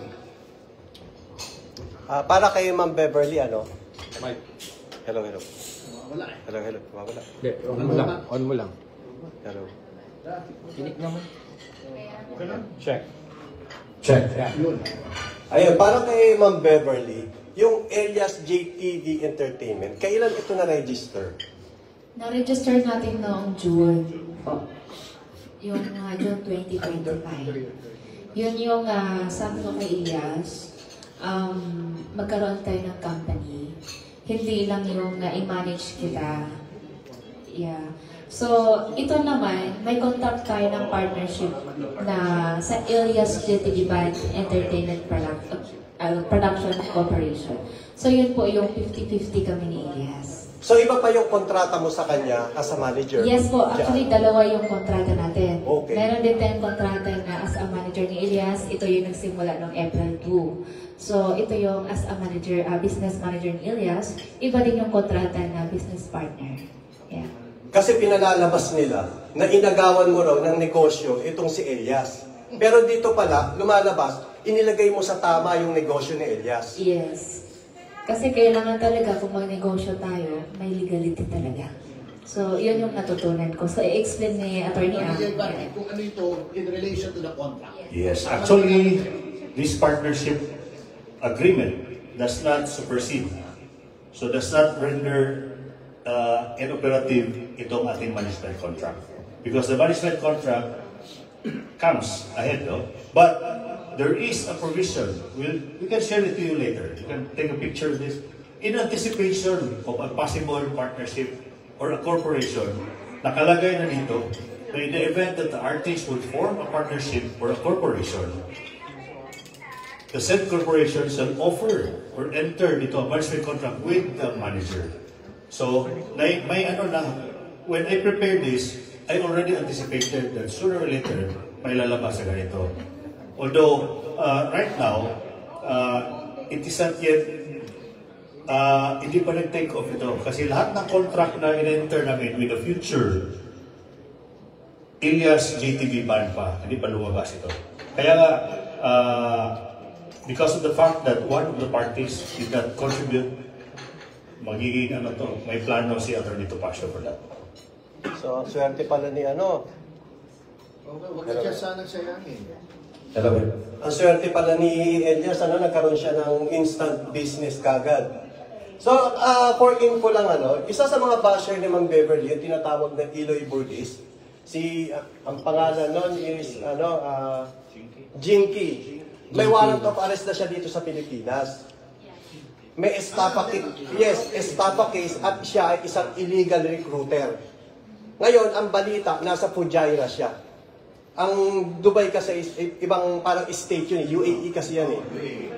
Para kay Ma'am Beverly, ano? Mike. Hello. Wala eh. Hello. Wala. Hindi, on mo lang. Hello. Tinik naman. Check. Yeah. Yun. Ayun, para kay Ma'am Beverly, yung Elias JTV Entertainment, kailan ito na-register? Na-register natin noong June. Yung June 2025. Yun yung sabi ko kay Elias, magkaroon tayo ng company. Hindi lang yung i-manage kita. Yeah. So, ito naman, may contract tayo ng partnership na sa Elias JTV Band Entertainment Production Corporation. So, yun po yung 50-50 kami ni Elias. So, iba pa yung kontrata mo sa kanya as a manager? Yes po. Actually, dalawa yung kontrata natin. Okay. Meron din tayong kontrata na as a manager ni Elias. Ito yung nagsimula noong April 2. So, ito yung as a manager, business manager ni Elias. Iba din yung kontrata na business partner. Yeah. Kasi pinalalabas nila na inagawan mo raw ng negosyo itong si Elias. Pero dito pala, lumalabas, inilagay mo sa tama yung negosyo ni Elias. Yes. Kasi kailangan talaga kung magnegosyo tayo, may legality talaga. So, yun yung natutunan ko. So, i-explain ni Attorney Ang. Kung ano ito in relation to the contract. Yes, actually, this partnership agreement does not supersede. So does not render inoperative itong ating management contract. Because the management contract comes ahead, no? But there is a provision. We can share it to you later. You can take a picture of this. In anticipation of a possible partnership or a corporation, nakalagay na dito na in the event that the artist will form a partnership or a corporation, the said corporation shall offer or enter into a management contract with the manager. So, may ano na, when I prepared this, I already anticipated that sooner or later, may lalabas sa ganito. Although, right now, it is not yet, hindi pa nag-take off ito. Kasi lahat ng contract na in-enter namin with the future, Elias JTV Band pa, hindi pa lumabas ito. Kaya nga, because of the fact that one of the parties did not contribute, magiging ano to, may plano si Atty. Topacio for that. So, swerte pala ni ano. Huwag ka siya sana sayangin. Hello. Ang swerte pala ni Elias, nagkaroon siya ng instant business kagad. So, for info lang, isa sa mga basher ni Ma'am Beverly, yung tinatawag na Eloy Burgess, ang pangalan nun is, Jinky. May warrant of arrest na siya dito sa Pilipinas. May estafa case at siya ay isang illegal recruiter. Ngayon, ang balita, nasa Fujairah siya. Ang Dubai kasi is ibang parang state yun, UAE kasi yan eh.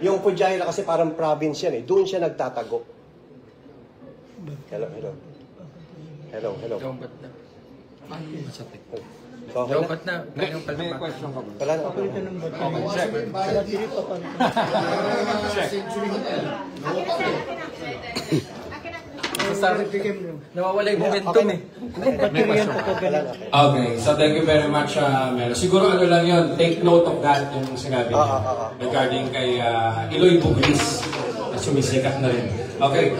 Yung Fujairah kasi parang province yan eh. Doon siya nagtatago. Hello. Dapat na. May question ka ba? Wala na. Nawawala yung momentum eh. Okay, so thank you very much, Melo. Siguro ano lang yun, take note of that yung sinabi niya regarding kay Eloy Bugris na sumisikat na rin. Okay,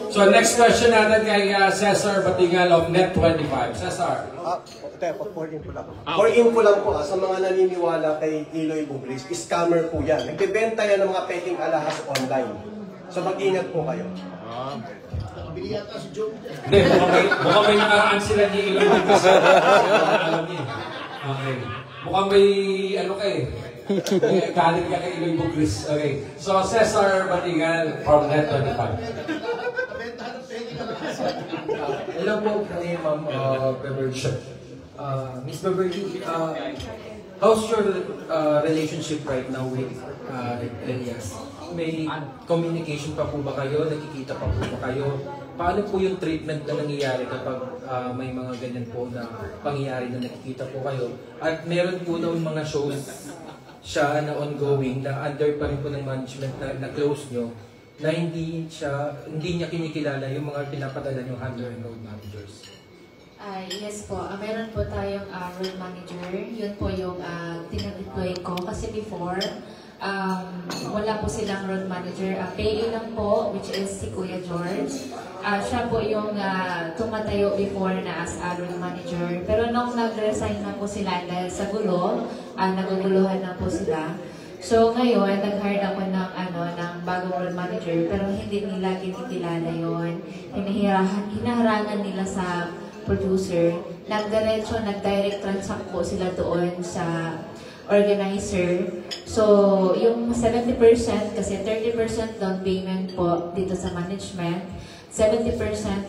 so next question natin kay Cesar Batigal of Net25. Cesar. For info lang po, sa mga naniniwala kay Eloy Bugris, scammer po yan. Nagbebenta yan ng mga peking alahas online. So mag-ingat po kayo. Bili yata si Joe. Hindi, mukhang may nakaraan sila ni Eloy Bugris. Alam niya. Okay. Mukhang may ano kayo. Galing ka kay Eloy Bugris. Okay. So, Cesar Batigal from Net25. Hello po, Ma'am Beverly. Miss Beverly, how's your relationship right now with Elias? May communication pa po ba kayo? Nakikita pa po ba kayo? Paano po yung treatment na nangyayari kapag may mga ganyan po na pangyayari na nakikita po kayo? At meron po daw mga shows siya na ongoing, na under pa rin po ng management na close nyo, na hindi niya kinikilala yung mga pinapadala yung handler and road managers. Yes po, meron po tayong road manager. Yun po yung tinag-deploy ko. Kasi before, wala po silang road manager. PA lang po, which is si Kuya George. Siya po yung tumatayo before na as road manager. Pero nung nag-resign na po sila dahil sa gulo, naguguluhan na po sila. So ngayon, nag-hire ako ng bagong road manager, pero hindi nila kinikilala yun. Hinaharangan nila sa producer. Nag-direct transact po sila doon sa organizer. So, yung 70%, kasi 30% down payment po dito sa management, 70%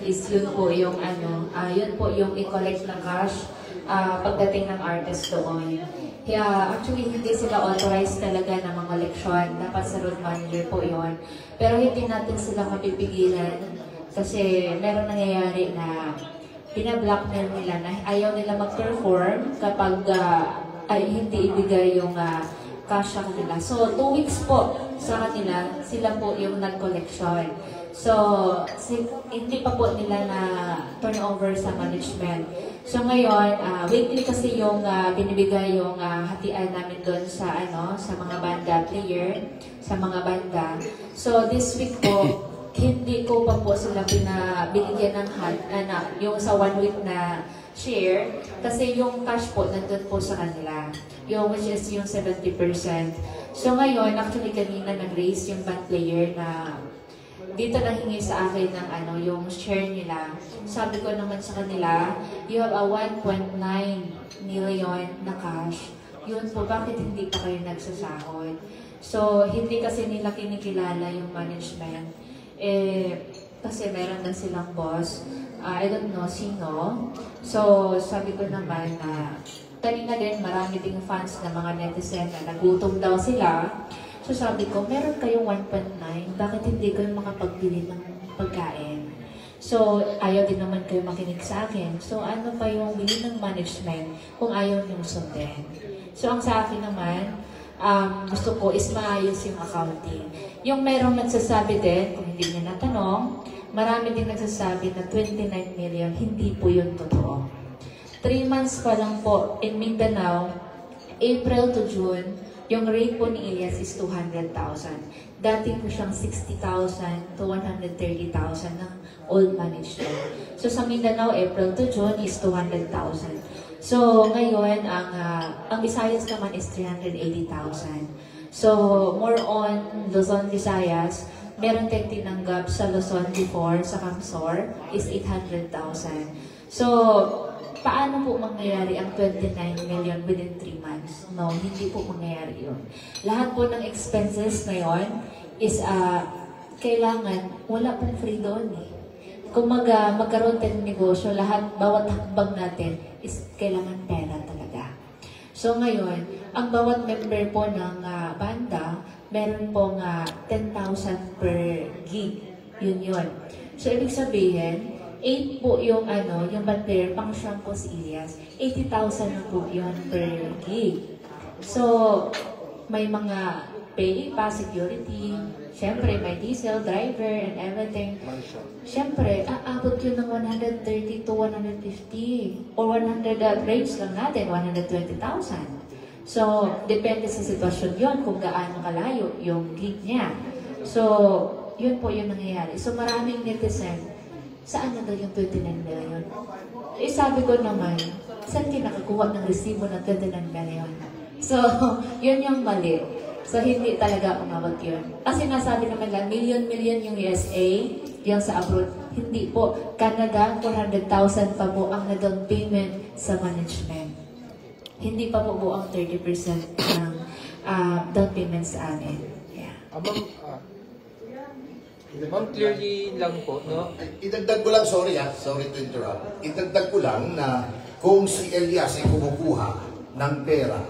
is yun po yung yun po yung i-collect na cash pagdating ng artist doon. Kaya actually hindi sila authorized talaga na mga koleksyon. Dapat sa road manager po yun. Pero hindi natin sila mapipigilan kasi meron nangyayari na pinablockmail nila na ayaw nila mag-perform kapag hindi ibigay yung cash sa kanila. So, 2 weeks po sa kanila, sila po yung nag-collection. So, hindi pa po nila na turn over sa management. So, ngayon, weekly kasi yung binibigay yung hatian namin doon sa, sa mga banda player, sa mga banda. So, this week po, hindi ko pa po sila binigyan ng yung sa 1 week na share kasi yung cash po nandun po sa kanila, yung which is yung 70%. So ngayon, actually kanina nag-raise yung band player na dito nahingi sa akin ng yung share nila. Sabi ko naman sa kanila, you have a 1.9 million na cash. Yun po, bakit hindi pa kayo nagsasahod? So, hindi kasi nila kinikilala yung management. Kasi meron na silang boss. I don't know sino. So, sabi ko naman na kanina din marami ding fans na mga netizen na nagutom daw sila. So, sabi ko, meron kayong 1.9, bakit hindi kayo makapagbili ng pagkain? So, ayaw din naman kayo makinig sa akin. So, ano pa yung bili ng management kung ayaw niyong sundin? So, ang sa akin naman, gusto ko is maayos yung accounting. Yung merong nagsasabi din, kung hindi niya natanong, marami din nagsasabi na 29 million, hindi po yun totoo. 3 months pa lang po in Mindanao, April to June, yung rate po ni Elias is 200,000. Dati po siyang 60,000 to 130,000 ng old management. So sa Mindanao, April to June is 200,000. So ngayon, ang Visayas naman is 380,000. So more on Luzon, Visayas, meron tayong tinanggap sa Luzon before, sa Camsor, is 800,000. So paano po mangyayari ang 29 million within 3 months? No, hindi po mangyayari yun. Lahat po ng expenses ngayon is kailangan, wala pong free doon eh. Kung magkaroon tayo ng negosyo, lahat, bawat hakbang natin is kailangan pera talaga. So ngayon, ang bawat member po ng banda, meron pong 10,000 per gig. Yun. So ibig sabihin, 8 po yung yung band player, pang siyang po si Elias. 80,000 na po yun per gig. So, may mga pay pa, security, syempre may diesel, driver, and everything. Syempre, aabot yun ng 130 to 150 or 100 range lang natin, 120,000. So, depende sa sitwasyon yon kung gaano kalayo yung gig niya. So, yun po yung nangyayari. So, maraming netizen, saan na daw yung 29 million? Eh, sabi ko naman, saan kayo nakakuha ng resibo ng 29 million? So, yun yung mali. So, hindi talaga umabot yun. Kasi nasabi naman lang, million yung USA, yung sa abroad. Hindi po. Canada, 400,000 pa po ang na-down payment sa management. Hindi pa po buong 30% ng down payment sa amin. Yeah. Ma'am, clearly lang po, no? Idagdag ko lang, sorry to interrupt. Idagdag ko lang na kung si Elias ay kumukuha ng pera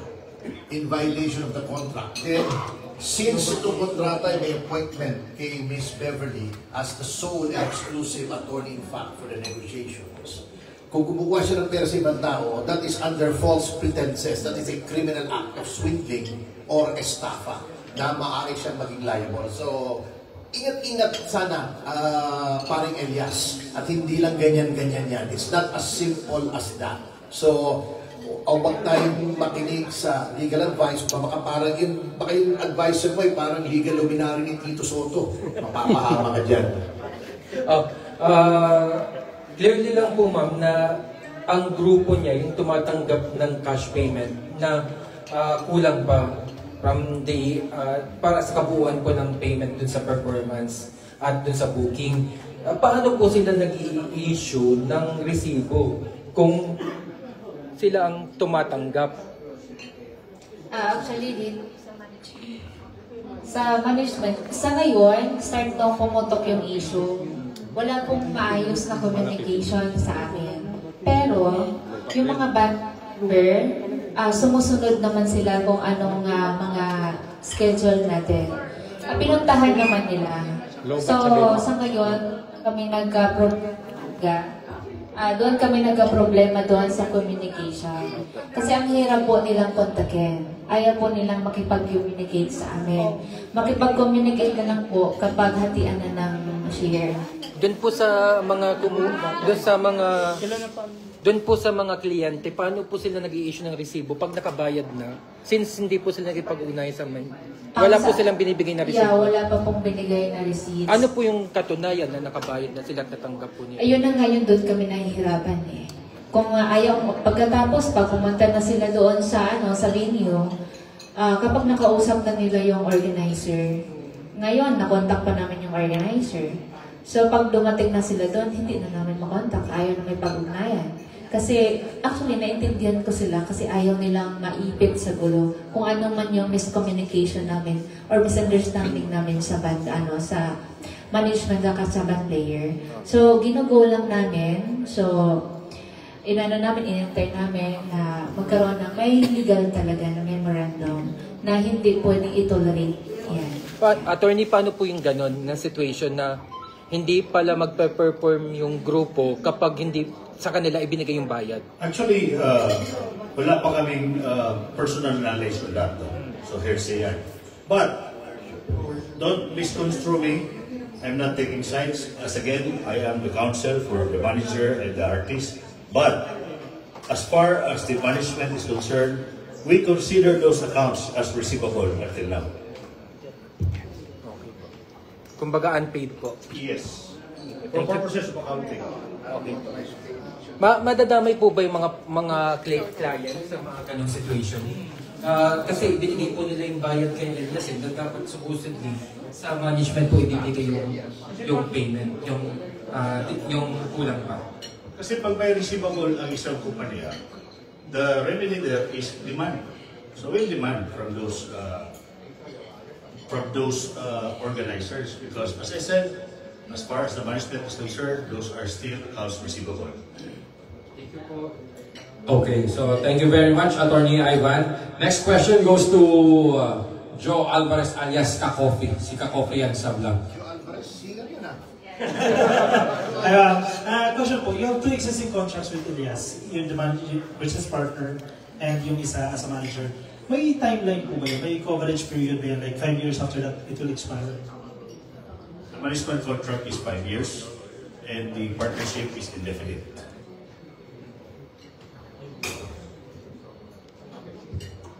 in violation of the contract, then since itong kontrata ay may appointment kay Miss Beverly as the sole exclusive attorney in fact for the negotiations, kung kumukuha siya ng pera sa ibang tao, that is under false pretenses, that is a criminal act of swindling or estafa na maaari siyang maging liable. So, ingat-ingat sana, paring Elias. At hindi lang ganyan-ganyan yan. It's not as simple as that. So, huwag tayong makinig sa legal advice. Baka yung advisor mo ay parang legal luminary ni Tito Soto. Mapapahama ka dyan. Clearly lang po, ma'am, na ang grupo niya, yung tumatanggap ng cash payment na kulang pa from the para sa kabuuan po ng payment dun sa performance at dun sa booking. Paano po sila nag-i-issue ng resibo kung sila ang tumatanggap? Actually, sa management, sa ngayon, start daw pumutok yung issue. Wala pong maayos na communication sa amin. Pero, yung mga member, sumusunod naman sila kung anong mga schedule natin. Pinuntahan naman nila. So, sa ngayon, kami doon kami nagka-problema doon sa communication. Kasi ang hirap po nilang kontakin. Ayaw po nilang makipag-communicate sa amin. Makipag-communicate na lang po kapag hatian na ng share. Doon po sa mga doon po sa mga kliyente, paano po sila nag-i-issue ng resibo pag nakabayad na? Since hindi po sila nagipag-unayan sa wala po silang binibigay na resibo. Yeah, wala pa pong binigay na receipts. Ano po yung katunayan na nakabayad na sila natanggap po niya? Ayun na ngayon doon kami nahihirapan eh. Kung pagkatapos pag pumunta na sila doon sa venue, kapag nakausap na nila yung organizer, ngayon nakontak pa namin yung organizer. So pag dumating na sila doon, hindi na namin makontak, ayaw na may pag-ugnayan. Kasi actually naintindihan ko sila kasi ayaw nilang maipit sa gulo kung ano man yung miscommunication namin or misunderstanding namin sa band, sa management at sa band player. So ginugo lang namin, so in-enter namin na magkaroon ng may legal talaga na memorandum na hindi pwedeng itolerate yan. Attorney, paano po yung ganon na situation na hindi pala magpe-perform yung grupo kapag hindi sa kanila ibinigay yung bayad? Actually, wala pa kaming personal knowledge on that. So hearsay yan. But, don't misconstrue me. I'm not taking sides. As again, I am the counsel for the manager and the artist. But, as far as the management is concerned, we consider those accounts as receivable until now. Kumbaga unpaid po. Yes. For purposes of accounting. Okay. Madadamay po ba yung mga clients sa mga ganong situation? Kasi binigay po nila yung bayad kay Elias, dapat supposedly sa management po ibibigay yung payment, yung kulang pa. Kasi pag may receivable ang isang kumpanya, the remedy there is demand. So we'll demand from those organizers, because as I said, as far as the management is concerned, those are still accounts receivable. Thank you po. Okay, so thank you very much, Attorney Ivan. Next question goes to Joe Alvarez alias Kakofi. Si Kakofi yan sa vlog. Joe Alvarez, singer yun ah. Question po, you have 2 existing contracts with Elias, yung business partner and yung isa as a manager. May timeline po ba yun? May coverage period ba yun? Like 5 years after that, it will expire? The management contract is 5 years, and the partnership is indefinite.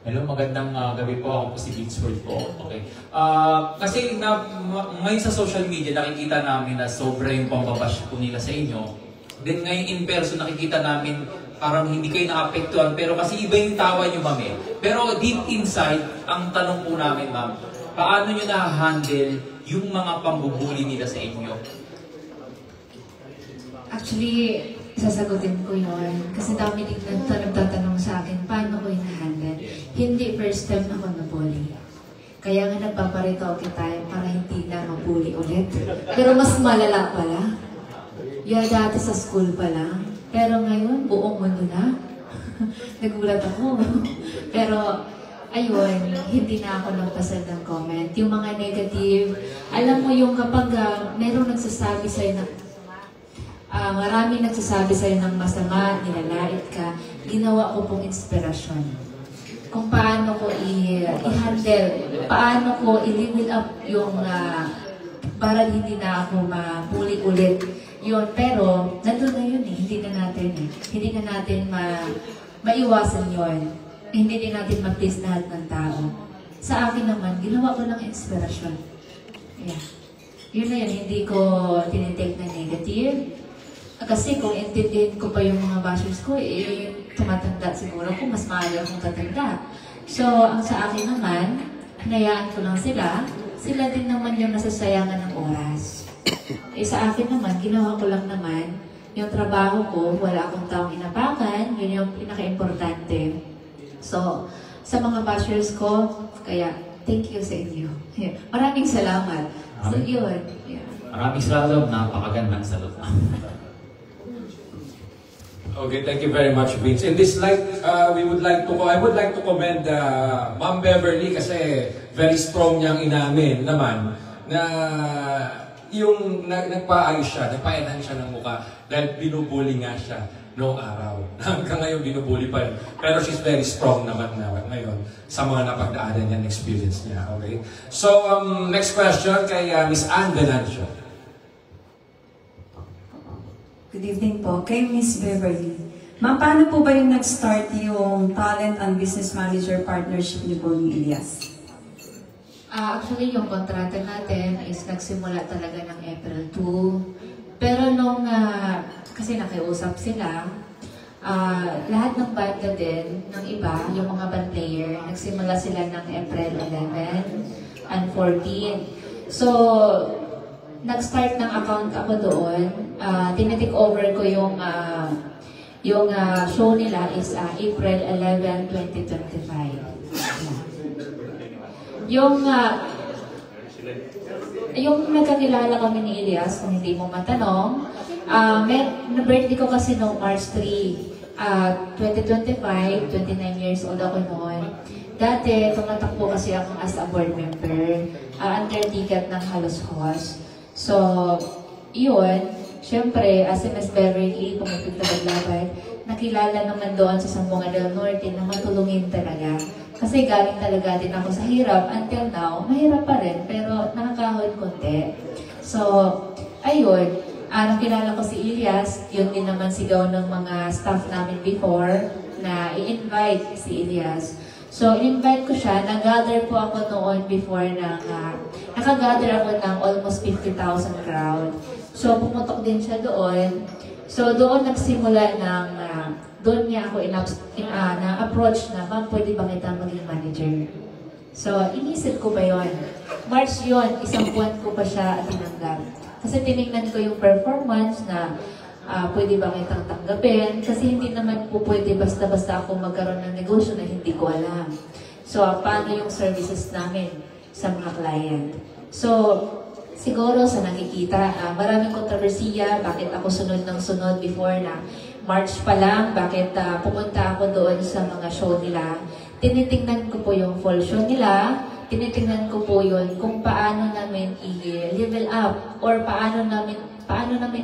Hello, magandang gabi po. Ako po si Vince World po. Okay. Kasi ngayon sa social media, nakikita namin na sobra yung pambabash po nila sa inyo. Then ngayon in person, nakikita namin parang hindi kayo naapektuhan. Pero kasi iba yung tawa nyo, ma'am eh. Pero deep inside, ang tanong po namin, ma'am, paano nyo na-handle yung mga pambubuli nila sa inyo? Actually, sasagutin ko yun. Kasi dami din nagtatanong sa akin, paano ko yung na-handle? Hindi first time ako nabully. Kaya nga nagpaparito tayo para hindi na mabully ulit. Pero mas malala pala. Yan dati sa school pa lang. Pero ngayon, buong mundo na. Nagulat ako. Pero, ayun, hindi na ako nagpasad ng comment. Yung mga negative, alam mo yung kapag merong nagsasabi sa'yo na maraming nagsasabi sa'yo ng masama, nilalait ka, ginawa ko pong inspirasyon. Kung paano ko i-handle, paano ko i-level up yung para hindi na ako mabuli ulit. Yun, pero nandun na yun eh, hindi na natin maiwasan yun. Hindi din natin ma-please lahat ng tao. Sa akin naman, ginawa ko lang inspirasyon. Yeah. Yun na yun, hindi ko tinitake na negative. Kasi kung intindihin ko pa yung mga bashers ko, yung tumatanda siguro ko, mas maaga akong tatanda. So, ang sa akin naman, hinayaan ko lang sila. Sila din naman yung nasasayangan ng oras. Sa akin naman, ginawa ko lang naman yung trabaho ko, wala akong taong inapakan, yun yung pinaka-importante. So, sa mga bashers ko, kaya, thank you sa inyo. Maraming salamat. So, yun. Yeah. Maraming salamat, napakagandang salut. Okay, thank you very much, Vince. In this light, I would like to commend Ma'am Beverly kasi very strong niyang inamin naman na yung nagpaayos siya, nagpa-enhance siya ng mukha dahil binubuli nga siya noong araw. Hanggang ngayon binubuli pa rin. Pero she's very strong naman ngayon sa mga napagdaanan niya, experience niya. Okay? So, next question kay Miss Anne Venancio. Good evening po. Kay Miss Beverly. Ma'am, paano po ba yung nag-start yung talent and business manager partnership ni Bonnie Elias? Actually, yung kontrata natin is nagsimula talaga ng April 2. Pero nung, kasi nakiusap sila, lahat ng banda din, ng iba, yung mga band player, nagsimula sila ng April 11 and 14. So, nag-start ng account ako doon. Tinitake over ko yung show nila is April 11, 2025. Yung nagkakilala kami ni Elias, kung hindi mo matanong, na-birthday ko kasi noong March 3, 2025, 29 years old ako noon. Dati, tumatakbo kasi ako as a board member, under ticket ng Halos Host. So, yun, syempre, as a Miss Beverly, pumipig na maglaban, nakilala naman doon sa Sambungan del Norte na matulungin talaga. Kasi galing talaga din ako sa hirap. Until now, mahirap pa rin, pero nakakahon konti. So, ayun, nakilala ko si Elias, yun din naman sigaw ng mga staff namin before na i-invite si Elias. So, in-invite ko siya, nag-gather po ako noon before naka-gather ako ng almost 50,000 crowd. So, pumutok din siya doon. So, doon nagsimula ng, doon niya ako na-approach na, ma'am, pwede ba kita maging manager? So, inisip ko pa yon. March yon, isang buwan ko pa siya tinanggap. Kasi tinignan ko yung performance na pwede ba kitang tanggapin? Kasi hindi naman po pwede basta-basta ako magkaroon ng negosyo na hindi ko alam. So, paano yung services namin sa mga client? So, siguro sa nakikita, maraming kontrobersiya, bakit ako sunod ng sunod before na March pa lang, bakit pumunta ako doon sa mga show nila. Tinitingnan ko po yung full show nila, tinitingnan ko po yun kung paano namin i-level up or paano namin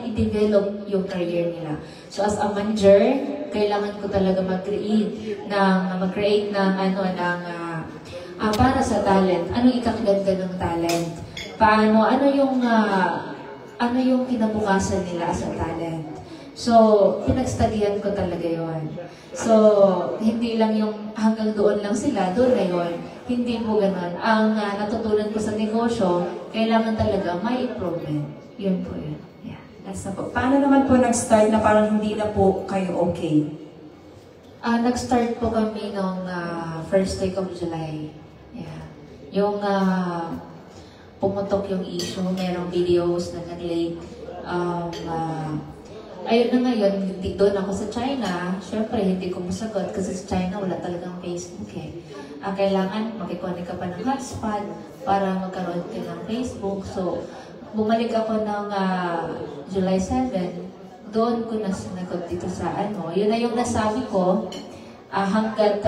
i-develop yung career nila. So as a manager, kailangan ko talaga mag-create ng para sa talent. Ano ikakaganda ng talent? Ano yung kinabukasan nila as a talent? So, pinagstudian ko talaga yon. So, hindi lang yung hanggang doon lang sila, doon na yun. Hindi po ganun. Ang natutunan ko sa negosyo, kailangan talaga may improvement. Yun po yun. Yeah. That's na po. Paano naman po nag-start na parang hindi na po kayo okay? Nag-start po kami nung first week of July. Yeah. Yung pumutok yung issue, merong videos na nag-late. Ayun na ngayon, doon ako sa China. Siyempre, hindi ko masagot kasi sa China wala talagang Facebook eh. Kailangan makikonek ka pa ng hotspot para magkaroon ka ng Facebook. So, bumalik ako ng July 7. Doon ko na sinagot dito sa Yun na yung nasabi ko, hanggat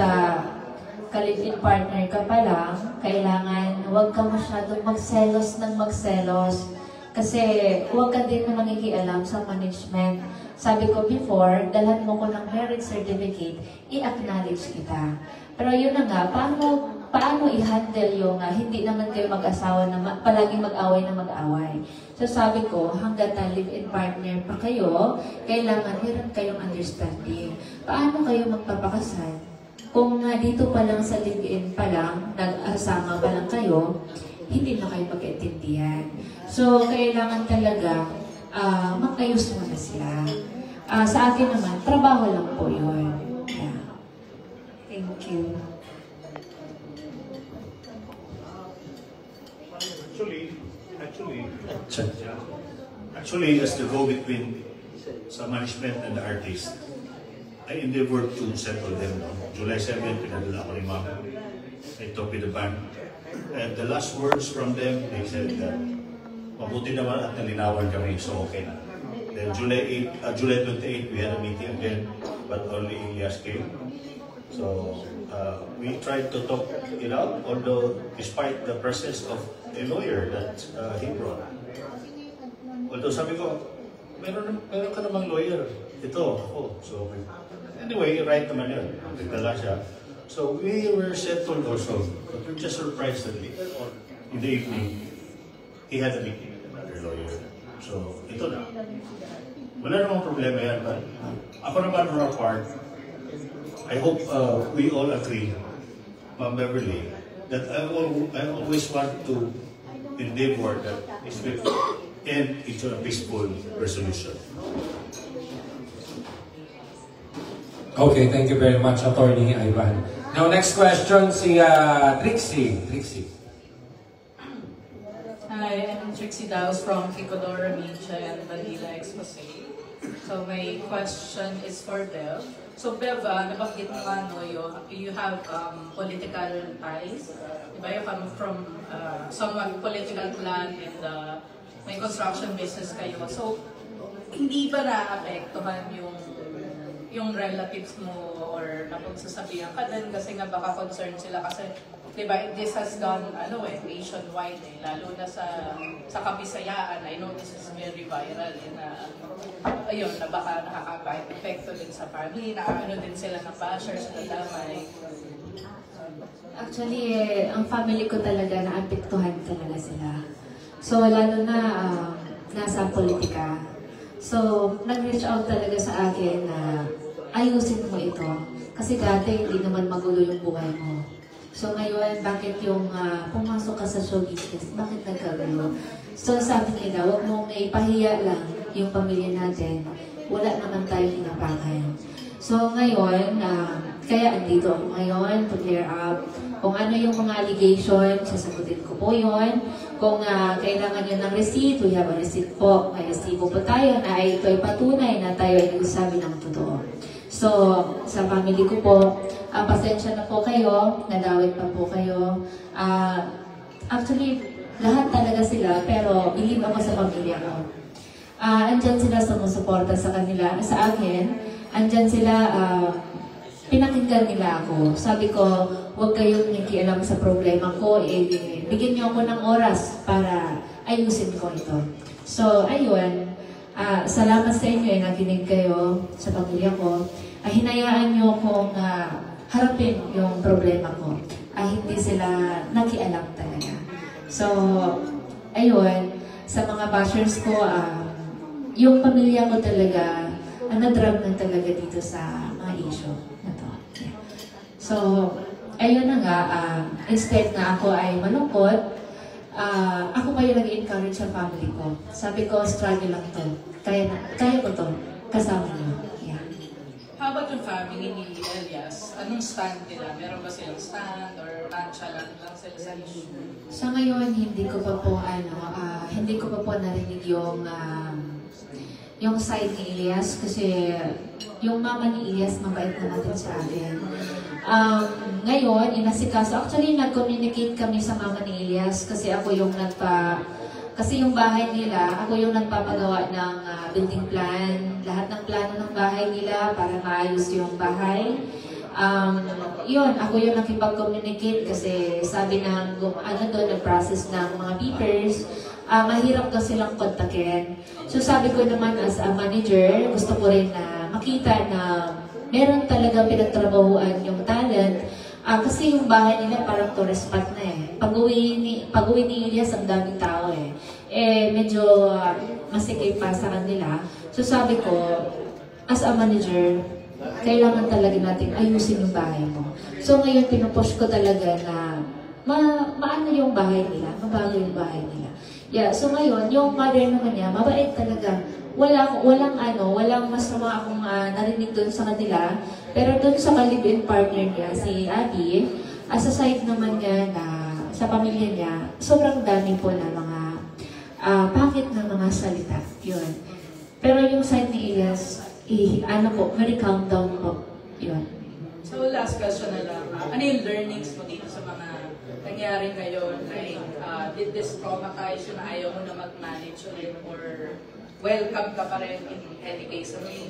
ka-live-in partner ka pa lang, kailangan huwag ka masyadong magselos ng magselos. Kasi huwag ka din na mangikialam sa management. Sabi ko before, dalhan mo ko ng marriage certificate, i-acknowledge kita. Pero yun na nga, paano i-handle yung hindi naman kayo mag-asawa na palaging mag-away na mag-away. So sabi ko, hanggat live-in partner pa kayo, kailangan meron kayong understanding. Paano kayo magpapakasal? Kung dito pa lang sa live-in pa lang, nag-asama pa lang kayo, hindi na kayo mag-intindihan. So, kailangan talaga mag-ayos mo na sila. Sa akin naman, trabaho lang po yun. Yeah. Thank you. Actually, as the go-between sa management and the artist, I endeavored to settle them. July 7, pinadala ko ni Ma'am. I talked with the band. And the last words from them, they said that mabuti naman at nalinawan kami, so okay na. Then July 28, we had a meeting again, but only Elias came. So we tried to talk it out, although despite the presence of a lawyer that he brought. Although sabi ko, meron ka namang lawyer. Ito, ako. So anyway, right naman yun. Nagdala siya. So we were settled also, but we're just surprised that in the evening, he had a meeting with another lawyer. So ito na. Wala namang problema yan. But ako naman from our part, I hope we all agree, Ma'am Beverly, that I always want to endeavor that this will end into a peaceful resolution. Okay, thank you very much, Attorney Ivan. Now, next question, si Trixie. Hi, I'm Trixie Daos from Kicodora Media and Manila Expose. So my question is for Bev. So Bev, nabanggit mo nga you have political ties. Diba, you come from somewhat political clan and may construction business kayo. So, hindi ba na-apektuhan yung relatives mo or napagsasabihan ka din kasi nga baka concerned sila kasi diba this has gone nationwide lalo na sa Kabisayaan. I know this is very viral ayun na baka nakaka-epekto din sa family na din sila ng bashers na damay. Actually, ang family ko talaga naapektuhan talaga sila. So lalo na nasa politika. So nag-reach out talaga sa akin na ayusin mo ito. Kasi dati hindi naman magulo yung buhay mo. So ngayon, bakit yung pumasok ka sa show business, bakit nagkagulo? So sabi nila, huwag mong ipahiya lang yung pamilya natin. Wala naman tayong inapangan. So ngayon, kaya andito ako ngayon to clear up Kung ano yung mga allegation, sasagutin ko po yun. Kung kailangan nyo ng receipt, we have a receipt po. May resibo po tayo na ito'y patunay na tayo ay nagsasabi ng totoo. So, sa family ko po, pasensya na po kayo, nadawit pa po kayo. Actually, lahat talaga sila, pero believe ako sa pamilya ko. Andyan sila sumusuporta sa kanila, sa akin. Andyan sila, pinakinggan nila ako. Sabi ko, huwag kayong nakikialam sa problema ko, bigyan niyo ako ng oras para ayusin ko ito. So, ayun, salamat sa inyo, nakinig kayo sa pamilya ko. Hinayaan niyo akong harapin yung problema ko. Hindi sila nakialam talaga. So, ayun, sa mga bashers ko, yung pamilya ko talaga, na-drag na talaga dito sa mga issue na to. So, ayun na nga, instead na ako ay malungkot, ako pa yung nag-encourage sa family ko. Sabi ko, struggle lang to. Kaya ko to, kasama niyo. Yeah. How about yung family ni Elias? Anong stand nila? Meron ba silang stand or tansya lang sila sa issue? Sa ngayon, hindi ko pa po narinig yung side ni Elias kasi yung mama ni Elias mabait na natin sa atin. Ngayon, inasikaso. Actually, nag-communicate kami sa mama ni Elias kasi ako yung kasi yung bahay nila, ako yung nagpapagawa ng building plan, lahat ng plano ng bahay nila para maayos yung bahay. Yun, ako yung nakipag-communicate kasi sabi ng nag-process ng mga beepers, mahirap daw silang kontakin. So sabi ko naman as a manager, gusto ko rin na makita na meron talagang pinagtrabahuan yung talent. Kasi yung bahay nila parang tourist spot na eh. Pag-uwi ni Elias, ang daming tao eh. Medyo masikip pa sa kanila. So sabi ko, as a manager, kailangan talaga natin ayusin yung bahay mo. So ngayon, pinupush ko talaga na maano yung bahay nila, mabago yung bahay nila. Yeah, so ngayon, yung mother naman niya, mabait talaga. Walang masama akong narinig doon sa kanila. Pero doon sa live-in partner niya, si Abby, as a side naman niya na sa pamilya niya, sobrang dami po na mga pakit na mga salita. Yun. Pero yung side ni Elias, very calm down po. Yun. So last question na lang. Ano yung learnings mo dito sa mga nangyari ngayon? Like, did this traumatize you na ayaw mo na mag-manage ulit or welcome ka pa rin in any case na may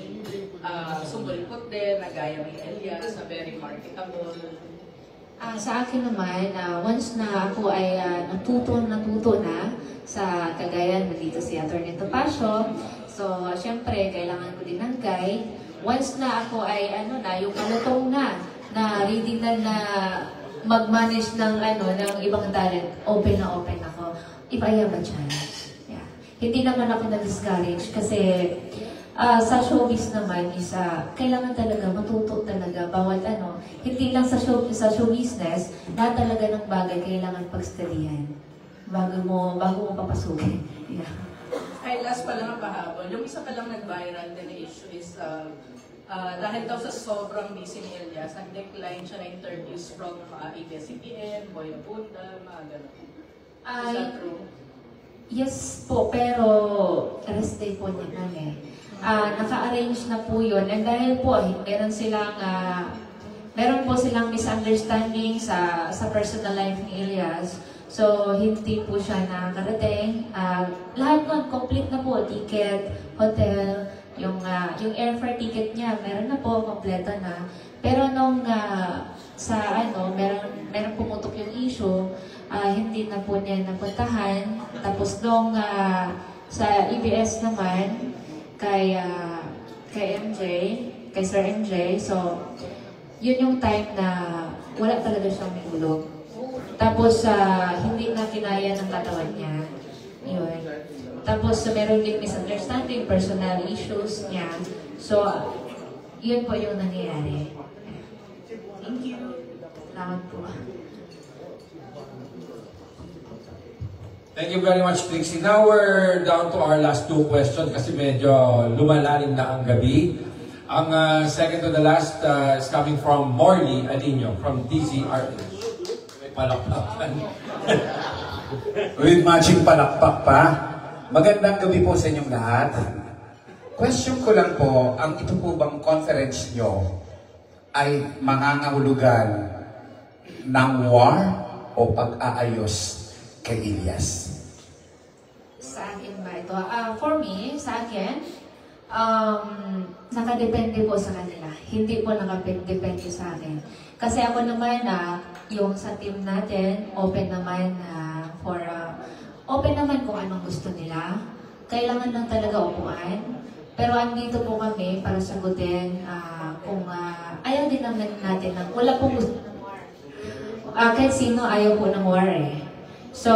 sumulpot din, na gaya ni Elias, na very marketable? Sa akin naman, once na ako ay natuto na sa Cagayan, nandito si Atty. Topacio, so syempre kailangan ko din ng guide. Once na ako ay yung malutong na ready na mag-manage ng ibang talent, open ako. If I have a chance. Yeah. Hindi naman ako na-discourage kasi sa showbiz naman is kailangan talaga matuto talaga bawat hindi lang sa show business, lahat talaga ng bagay kailangan pagstudihan bago mo papasukin. Yeah. Ay, last pa lang ang pahabol. Yung isa pa lang nag-viral din na issue is dahil daw sa sobrang busy ni Elias, nag-decline siya na interviews from ABS-CBN, Boy Abunda, mga gano'n. Is that true? Yes po, pero rest day po niya namin. Naka-arrange na po yun. And dahil po, meron po silang misunderstanding sa personal life ni Elias. So, hindi po siya nakarating. Lahat nun, complete na po. Ticket, hotel, yung airfare ticket niya, meron na po, kompleto na. Pero nung meron pumutok yung issue, hindi na po niya napuntahan. Tapos nung sa EBS naman, kay Sir MJ, so yun yung time na wala talaga siyang tulog. Tapos hindi na kinaya ng katawan niya. Yun. Tapos meron din misunderstanding, personal issues niya. So yun po yung nangyayari. Thank you. Salamat po. Thank you very much, Trixie. Now we're down to our last two questions kasi medyo lumalalim na ang gabi. Ang second to the last is coming from Morley Alinio from DZRH. palakpakan. With matching palakpak pa. Magandang gabi po sa inyong lahat. Question ko lang po, ang ito po bang conference nyo ay mangangahulugan ng war o pag-aayos kay Ilyas? Sa akin ba ito? For me, sa akin, nakadepende po sa kanila. Hindi po nakadepende sa akin. Kasi ako naman yung sa team natin, open naman open naman kung anong gusto nila. Kailangan lang talaga upuan. Pero andito po kami para sagutin kung ayaw din naman natin ng wala pong gusto ng war. Kahit sino ayaw po ng war eh. So,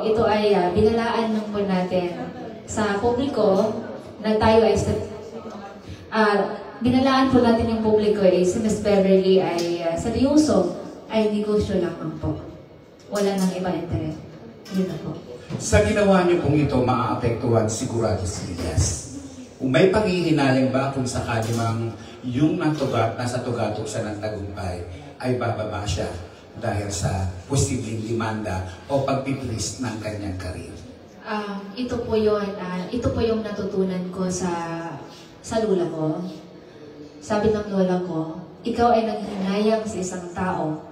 ito ay binalaan lang po natin sa publiko na tayo ay binalaan po natin yung publiko ay si Miss Beverly ay seryoso, ay negosyo lamang po. Wala nang iba interest. Yun na po. Sa ginawa niyo pong ito, maaapektuhan sigurado si Ilyas. Kung may panghihinayang ba kung sakali mang yung nasa tugatok siya ng tagumpay ay bababa siya dahil sa posibleng demanda o pagpiplis ng kanyang karir? Ito po yung natutunan ko sa lula ko. Sabi ng lola ko, ikaw ay nanghihinayang sa isang tao.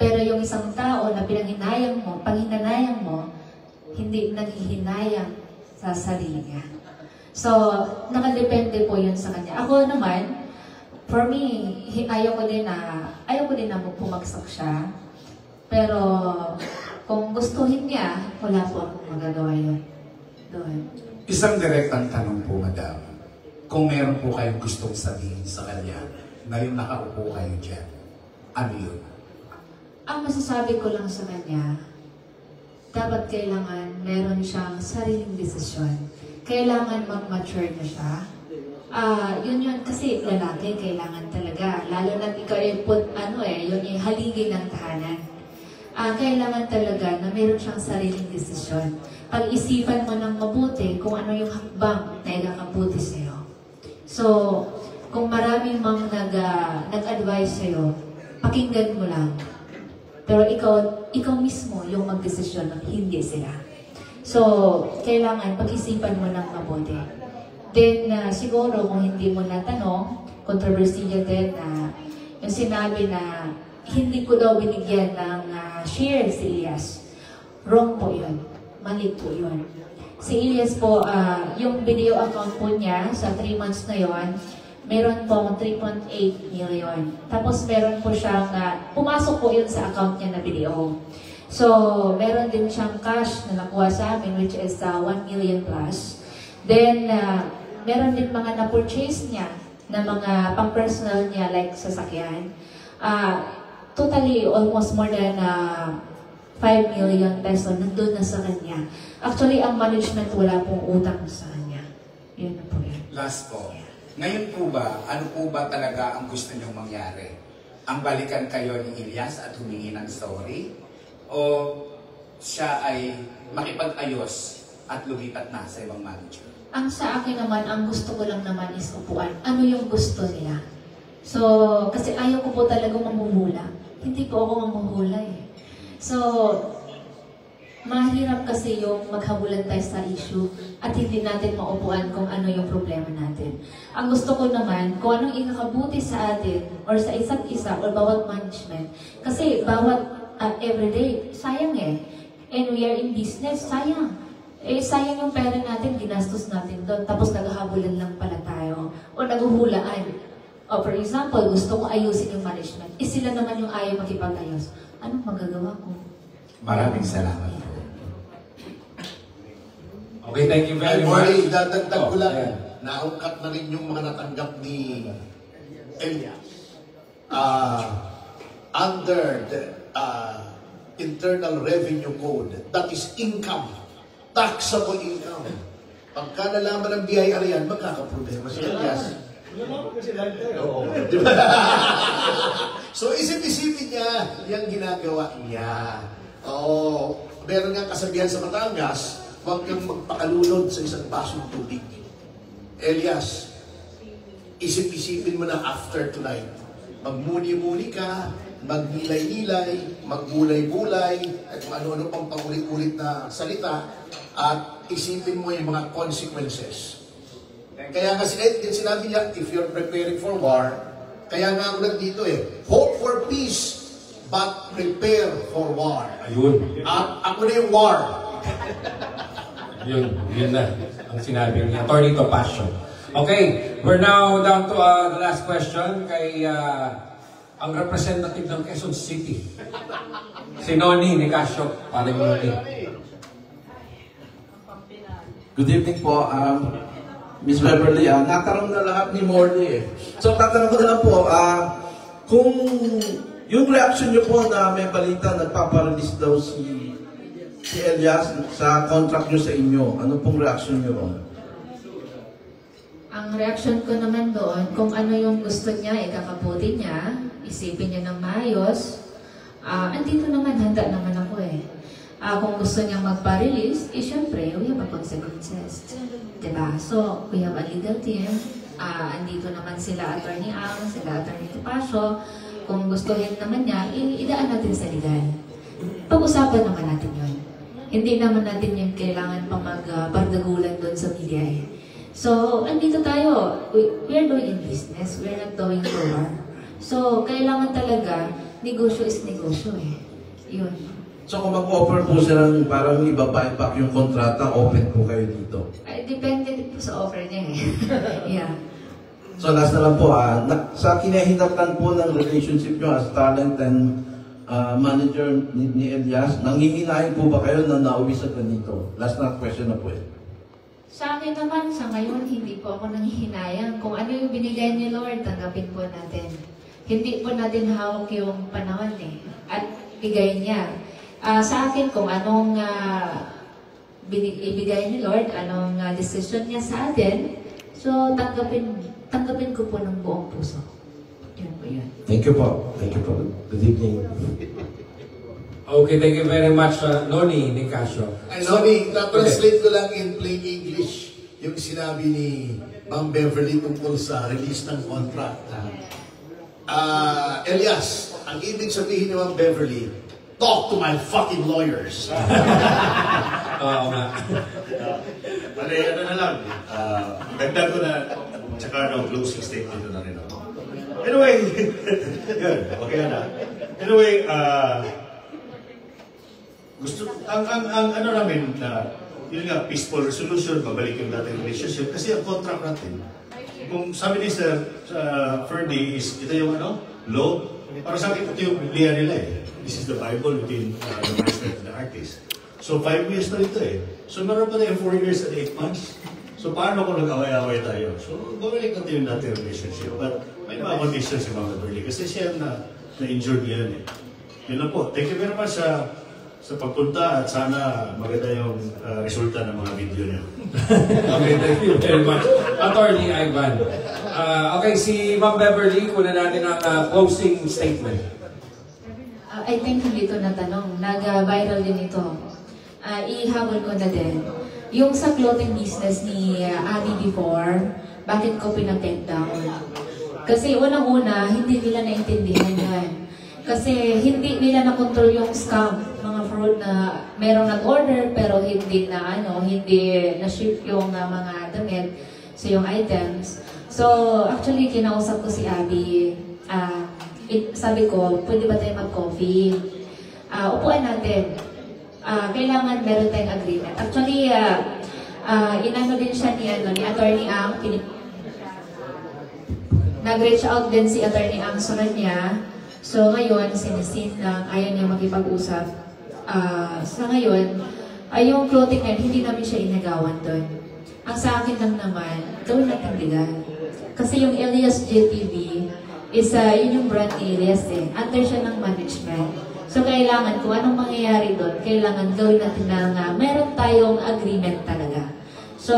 Pero yung isang tao na panghinanayang mo, hindi nanghihinayang sa sarili niya. So, nakadepende po yun sa kanya. Ako naman, for me, ayaw ko din na pumagsak siya. Pero, kung gustuhin niya, wala po akong magagawa yun. Doon. Isang direktang tanong po, madam. Kung meron po kayong gustong sabihin sa kanya, ngayong nakaupo kayo dyan, ano yun? Ang masasabi ko lang sa kanya, dapat kailangan meron siyang sariling desisyon. Kailangan mag-mature na siya. Yun kasi lalaki kailangan talaga. Lalo na ikaw yun yung haligi ng tahanan. Kailangan talaga na meron siyang sariling desisyon. Pag-isipan mo ng mabuti kung ano yung hakbang na ikakabuti sa'yo. So, kung maraming mang nag-advise sa'yo, pakinggan mo lang. Pero ikaw mismo yung mag-desisyon ng hindi sila. So, kailangan pag-isipan mo ng mabuti. Then, siguro kung hindi mo natanong, controversial din yung sinabi na hindi ko daw binigyan ng share si Ilyas. Wrong po yun. Mali po yun. Si Ilyas po, yung video account po niya sa 3 months na yon, meron po 3.8 million. Tapos meron po siyang, pumasok po yun sa account niya na video. So, meron din siyang cash na nakuha sa amin, which is 1 million plus. Then, meron din mga na-purchase niya na mga pang-personal niya, like sasakyan. Totally, almost more than 5 million peso nandun na sa kanya. Actually, ang management wala pong utang sa kanya. Yun na po yan. Last po. Ngayon po ba, ano po ba talaga ang gusto niyong mangyari? Ang balikan kayo ni Ilyas at humingi ng sorry? O siya ay makipag-ayos at lumipat na sa ibang manager? Ang sa akin naman, ang gusto ko lang naman is upuan. Ano yung gusto nila? So, kasi ayaw ko po talaga mamuhula. Hindi po ako mamuhula eh. So, mahirap kasi yung maghabulan tayo sa issue at hindi natin maupuan kung ano yung problema natin. Ang gusto ko naman, kung anong ikakabuti sa atin or sa isa't isa or bawat management. Kasi bawat everyday, sayang eh. And we are in business, sayang. Sayang yung pera natin, ginastos natin doon. Tapos naghahabulan lang pala tayo. O naghuhulaan. O for example, gusto ko ayusin yung management. Sila naman yung ayaw makipag-ayos. Anong magagawa ko? Maraming salamat po. Okay, thank you very much. Dadagdag ko lang, naungkat na rin yung mga natanggap ni Elias. Under the Internal Revenue Code, that is income, taxable income. Pagka nalaman ng BIR yan, magkakaproblema si Elias. Diba? So isip-isipin niya yung ginagawa niya. Oo, meron nga kasabihan sa Batangas, huwag kang magpakalulod sa isang basong tubig. Elias, isip-isipin mo na after tonight. Magmuni-muni ka, magnilay-nilay, maggulay-gulay, at kung ano-ano pang paulit-ulit na salita, at isipin mo yung mga consequences. Kaya nga sinabi niya, if you're preparing for war, kaya nga ako nandito hope for peace, but prepare for war. Ayun. At ako na yung war. Yun na ang sinabi ni Attorney Topacio. Okay, we're now down to the last question kay ang representative ng Quezon City. Si Noni Nicasio. Parang Noni. Good evening po, Miss Beverly. Natanong na lahat ni Morley So, tatanong ko na lang po, kung yung reaction niyo po na may balita nagpaparelease daw si Elias sa contract niyo sa inyo, ano pong reaction niyo ron? Ang reaction ko naman doon, kung ano yung gusto niya, ikakabuti niya, isipin niya ng maayos, andito naman, handa naman ako kung gusto niya magpa-release, syempre, we have a consequences. Diba? So, we have a legal team, andito naman sila Attorney Ang, sila Attorney Topacio, kung gustuhin naman niya, idaan natin sa legal. Pag-usapan naman natin yun. Hindi naman natin yung kailangan pang magbardagulan doon sa media So, andito tayo. We are doing in business. We are not doing for war. So, kailangan talaga, negosyo is negosyo Yun. So, kung mag-offer po silang parang iba-buy back yung kontrata, open po kayo dito? Depende din po sa offer niya Yeah. So, last na lang po, sa kinahinatan po ng relationship nyo as talent and manager ni Elias, nangihinahin po ba kayo na nauwi sa ganito? Last na question na po Sa akin naman, sa ngayon, hindi po ako nanghihinayang. Kung ano yung binigay ni Lord, tanggapin po natin. Hindi po natin hawak yung panahon at bigay niya. Sa akin, kung anong ibigay ni Lord, anong decision niya sa atin, so tanggapin ko po ng buong puso. Yun po yun. Thank you po. Thank you po. Good evening. Okay, thank you very much, Noni Nicasio. Noni, translate ko lang in plain English yung sinabi ni Ma'am Beverly tungkol sa release ng contract. Elias, ang ibig sabihin ni Ma'am Beverly, talk to my fucking lawyers. Oo nga. Ano na lang, dagdag ko na, tsaka closing statement na rin ako. Anyway, yun, okay na. Anyway, ang ano namin na, yun nga, peaceful resolution, babalik yung dating relationship, kasi ang contract natin, kung sabi ni Sir Ferdy is, ito yung law, para sa akin, ito yung Biblia nila This is the Bible between the master and the artist. So 5 years na ito So meron pa tayo 4 years and 8 months. So paano kung nag-away-away tayo? So babalik natin yung dating relationship. But may mga conditions si Mama Berly kasi siya na-injured yan Yun lang po. Thank you very much sa pagpunta at sana maganda yung resulta ng mga video niyo. Okay, thank you very much. Attorney Ivan. Okay, si Ma'am Beverly, kunan natin ang closing statement. I think hindi ito natanong. Nag-viral din ito. Ihabol ko na din. Yung sa clothing business ni Abby before, bakit ko pinag-take down? Kasi unang-una, hindi nila naintindihan yan. Kasi hindi nila na-control yung scam. Mga fraud na merong nag-order pero hindi na-ship yung mga damit sa yung items. So, actually, kinausap ko si Abby. Sabi ko, pwede ba tayo mag-coffee? Upuan natin. Kailangan meron tayong agreement. Actually, inano din siya ni Attorney Ang. Nag-reach out din si Attorney Ang sa kanya. So ngayon, sinisin lang, ayaw niya makipag-usap. Sa ngayon, yung clothing line, hindi namin siya inagawan doon. Ang sa akin lang naman, gawin natin legal. Kasi yung Elias JTV, yun yung brand ni Elias Under siya ng management. So kailangan, kung anong mangyayari doon, kailangan gawin natin na meron tayong agreement talaga. So,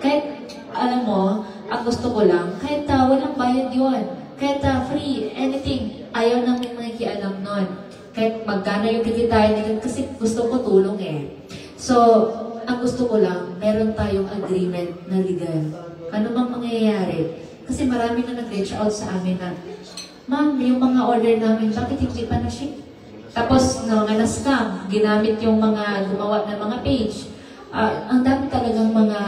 kahit, alam mo, ang gusto ko lang, kahit walang bayad yun, kahit free, anything, ayaw namin makikialam nun. Kahit magkano yung kikitain nila, kasi gusto ko tulong So, ang gusto ko lang, meron tayong agreement na legal. Ano bang mangyayari? Kasi marami na nag-reach out sa amin na ma'am, yung mga order namin, bakit hindi pa na-ship? Tapos, nga na-scam, ginamit yung mga gumawa ng mga page. Ang dami talagang mga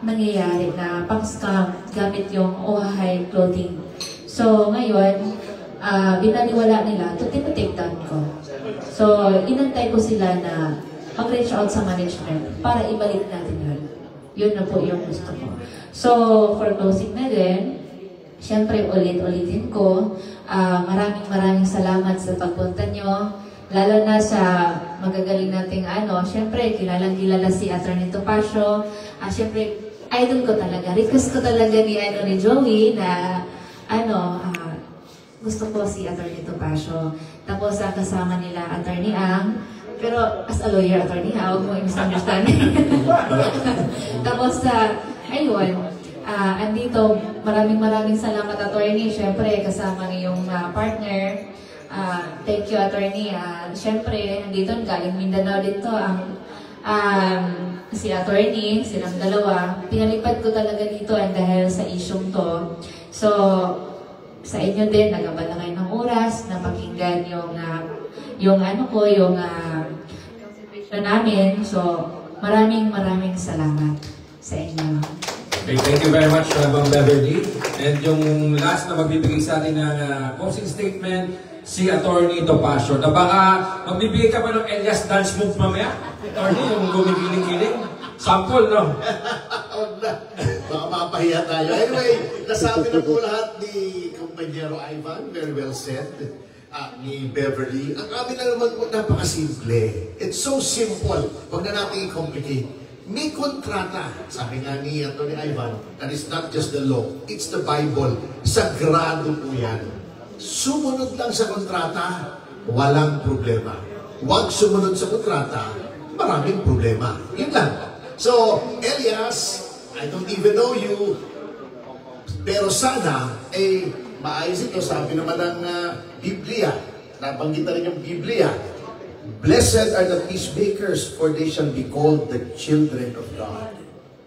nangyayari na pang-scam gamit yung Ohahay clothing. So, ngayon, binaliwala nila, take down ko. So, inantay ko sila na mag-reach out sa management para ibalik natin yun. Yun na po yung gusto ko. So, for closing na din, syempre ulit-ulitin ko, maraming salamat sa pagpunta nyo. Lalo na sa magagaling nating syempre, kilalang-kilala si Atty. Topacio. Syempre, idol ko talaga. Request ko talaga ni Joey na, gusto ko si Atty. Topacio. Tapos, kasama nila Atty. Ang. Pero, as a lawyer, Atty. Ang, huwag mo i-misunderstand. Tapos, ayun, andito, maraming salamat, Atty. Siyempre, kasama ngayong partner. Thank you, Atty. Siyempre, nandito, galing Mindanao dito, si Atty. Silang dalawa. Pinalipad ko talaga dito dahil sa isyong to. So, sa inyo din, nagabala kayo ng oras na pakinggan yung situation namin. So, maraming salamat sa inyo. Okay, thank you very much, Ma'am Beverly. And yung last na magbibigay sa atin ng closing statement, si Atty. Topacio. Na baka magbibigay ka pa ng Elias dance move mamaya? Atty., yung gumigiling-giling. Sample, no? Baka makapahiya tayo. Anyway, nasabi na po lahat ni Kumpanyero Ivan, very well said, ni Beverly. Ang amin na naman po, napakasimple. It's so simple. Huwag na natin i-complicate. May kontrata, sabi nga ni Atty. Ivan, that is not just the law, it's the Bible. Sagrado po yan. Sumunod lang sa kontrata, walang problema. Huwag sumunod sa kontrata, maraming problema. Yun lang. So, Elias, I don't even know you, pero sana, maayos ito, sabi naman ng Biblia, nabanggit na rin yung Biblia, blessed are the peacemakers, for they shall be called the children of God.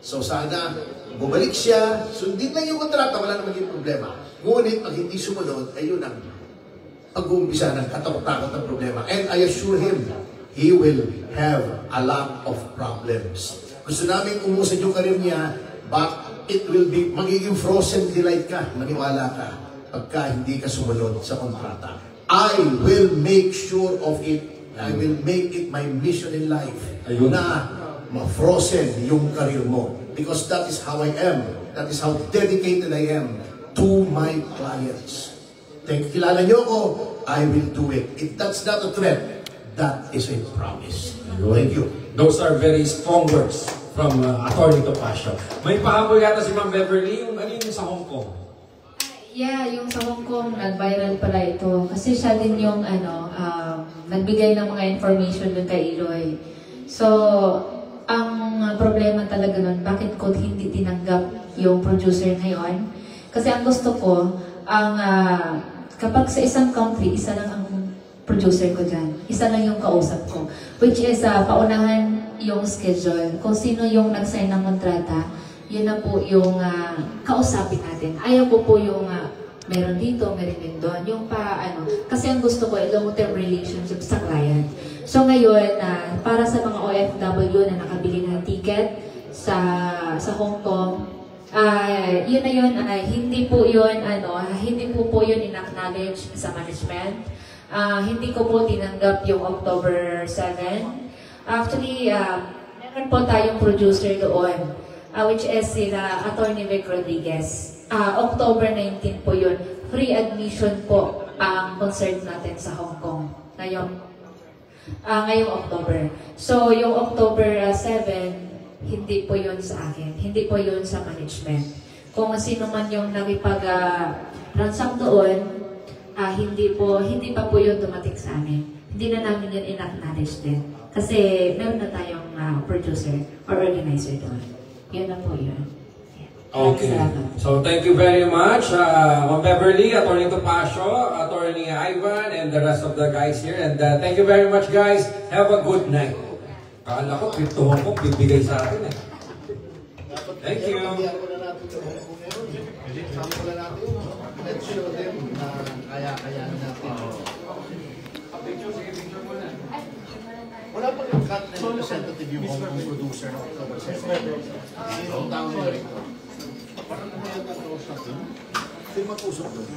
So sana, bumalik siya, sundin lang yung kontrata, wala naman yung problema. Ngunit, pag hindi sumunod, ayun ang pag-uumpisa ng katakot-takot ng problema. And I assure him, he will have a lot of problems. Gusto namin umusad yung karir niya, but it will be, magiging frozen delight ka, maniwala ka, pagka hindi ka sumunod sa kontrata. I will make sure of it. I will make it my mission in life na ma-frozen yung career mo. Because that is how I am. That is how dedicated I am to my clients. Kilala nyo ako, I will do it. If that's not a threat, that is a promise. Thank you. Those are very strong words from Atty. Topacio. May pahabol yata si Ma'am Beverly, yung sa Hong Kong. Yeah, yung sa Hong Kong, nag-viral pala ito. Kasi siya din yung, nagbigay ng mga information dun kay Eloy. So, ang problema talaga nun, bakit ko hindi tinanggap yung producer ngayon? Kasi ang gusto ko, kapag sa isang country, isa lang ang producer ko dyan. Isa lang yung kausap ko. Which is, paunahan yung schedule. Kung sino yung nag-sign ng kontrata, yun na po yung kausapin natin. Ayaw ko po yung meron dito, meron din doon. Yung kasi ang gusto ko ay long-term relationship sa client. So ngayon, para sa mga OFW na nakabili ng ticket sa Hong Kong, yun na yun, hindi po yun, hindi po yun in-acknowledge sa management. Hindi ko po tinanggap yung October 7. Actually, meron po tayong producer doon. Which is sila Atty. Vic Rodriguez. October 19 po yun. Free admission po ang concert natin sa Hong Kong. Ngayong October. So, yung October 7, hindi po yun sa akin. Hindi po yun sa management. Kung sino man yung nakipag-ransom doon, hindi pa po yun dumating sa amin. Hindi na namin yun in-acknowledge din. Kasi meron na tayong producer or organizer doon. Yun na po yun. Okay. So, thank you very much, Ma'am Beverly, Atty. Topacio, Atty. Ivan, and the rest of the guys here. And thank you very much, guys. Have a good night. Kala ko, Crypto Hong Kong, bibigay sa akin eh. Thank you. Let's show them Cut and representative yung Hong Kong producer ng October 7. Sino ang tao nila? Parang kumayag ang kausap doon. Sino mag-usap doon?